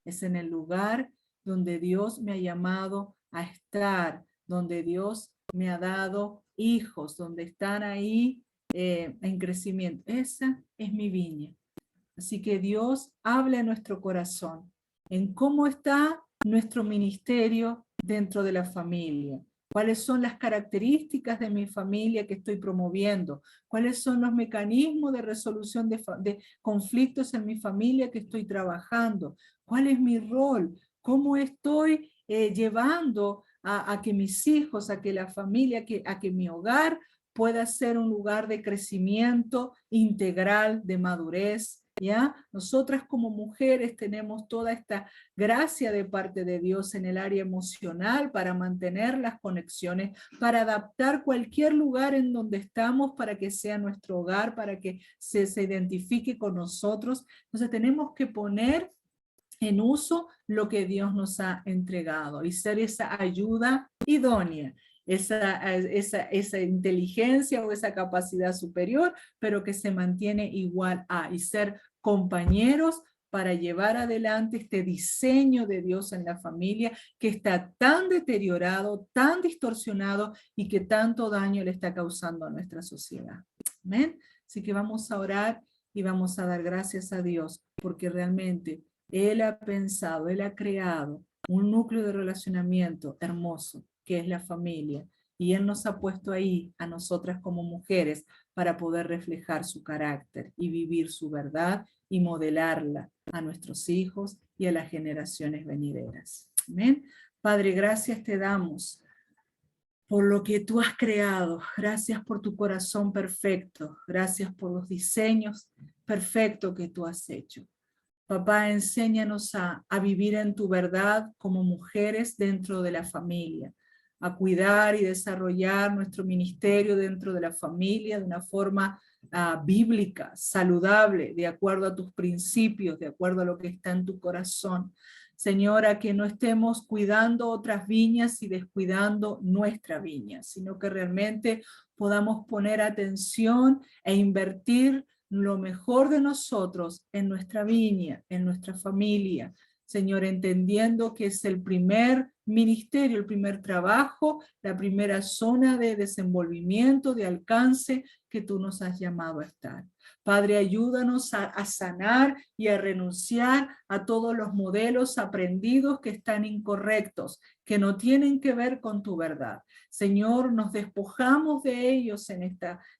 es en el lugar donde Dios me ha llamado a estar, donde Dios me ha dado hijos, donde están ahí en crecimiento. Esa es mi viña. Así que Dios habla en nuestro corazón, en cómo está nuestro ministerio dentro de la familia. ¿Cuáles son las características de mi familia que estoy promoviendo? ¿Cuáles son los mecanismos de resolución de conflictos en mi familia que estoy trabajando? ¿Cuál es mi rol? ¿Cómo estoy llevando a que mis hijos, a que la familia, a que mi hogar pueda ser un lugar de crecimiento integral, de madurez? ¿Ya? Nosotras como mujeres tenemos toda esta gracia de parte de Dios en el área emocional para mantener las conexiones, para adaptar cualquier lugar en donde estamos para que sea nuestro hogar, para que se identifique con nosotros. Entonces tenemos que poner en uso lo que Dios nos ha entregado y ser esa ayuda idónea, esa inteligencia o esa capacidad superior, pero que se mantiene igual a, y ser compañeros para llevar adelante este diseño de Dios en la familia que está tan deteriorado, tan distorsionado y que tanto daño le está causando a nuestra sociedad. ¿Amén? Así que vamos a orar y vamos a dar gracias a Dios porque realmente Él ha pensado, Él ha creado un núcleo de relacionamiento hermoso, que es la familia, y Él nos ha puesto ahí, a nosotras como mujeres, para poder reflejar su carácter y vivir su verdad y modelarla a nuestros hijos y a las generaciones venideras. Amén. Padre, gracias te damos por lo que tú has creado. Gracias por tu corazón perfecto. Gracias por los diseños perfectos que tú has hecho. Papá, enséñanos a vivir en tu verdad como mujeres dentro de la familia, a cuidar y desarrollar nuestro ministerio dentro de la familia de una forma bíblica, saludable, de acuerdo a tus principios, de acuerdo a lo que está en tu corazón. Señora, que no estemos cuidando otras viñas y descuidando nuestra viña, sino que realmente podamos poner atención e invertir lo mejor de nosotros en nuestra viña, en nuestra familia. Señor, entendiendo que es el primer ministerio, el primer trabajo, la primera zona de desenvolvimiento, de alcance que tú nos has llamado a estar. Padre, ayúdanos a sanar y a renunciar a todos los modelos aprendidos que están incorrectos, que no tienen que ver con tu verdad. Señor, nos despojamos de ellos en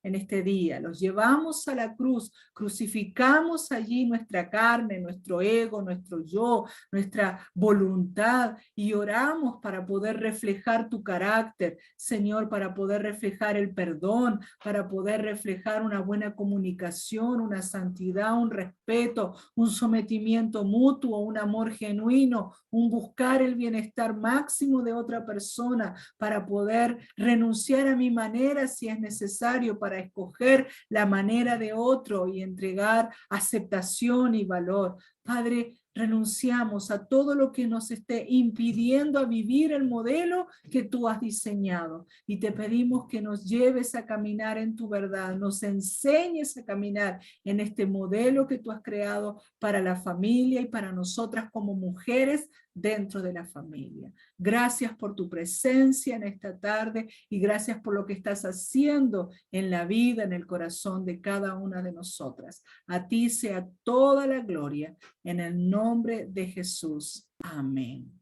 este día, los llevamos a la cruz, crucificamos allí nuestra carne, nuestro ego, nuestro yo, nuestra voluntad y oramos para poder reflejar tu carácter, Señor, para poder reflejar el perdón, para poder reflejar una buena comunicación, una santidad, un respeto, un sometimiento mutuo, un amor genuino, un buscar el bienestar máximo de otra persona para poder renunciar a mi manera si es necesario para escoger la manera de otro y entregar aceptación y valor. Padre, renunciamos a todo lo que nos esté impidiendo a vivir el modelo que tú has diseñado y te pedimos que nos lleves a caminar en tu verdad, nos enseñes a caminar en este modelo que tú has creado para la familia y para nosotras como mujeres dentro de la familia. Gracias por tu presencia en esta tarde y gracias por lo que estás haciendo en la vida, en el corazón de cada una de nosotras. A ti sea toda la gloria en el nombre de Jesús. Amén.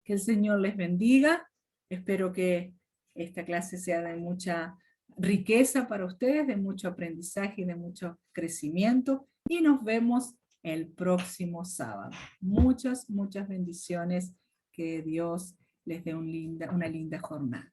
Que el Señor les bendiga. Espero que esta clase sea de mucha riqueza para ustedes, de mucho aprendizaje y de mucho crecimiento. Y nos vemos el próximo sábado. Muchas, muchas bendiciones. Que Dios les dé una linda jornada.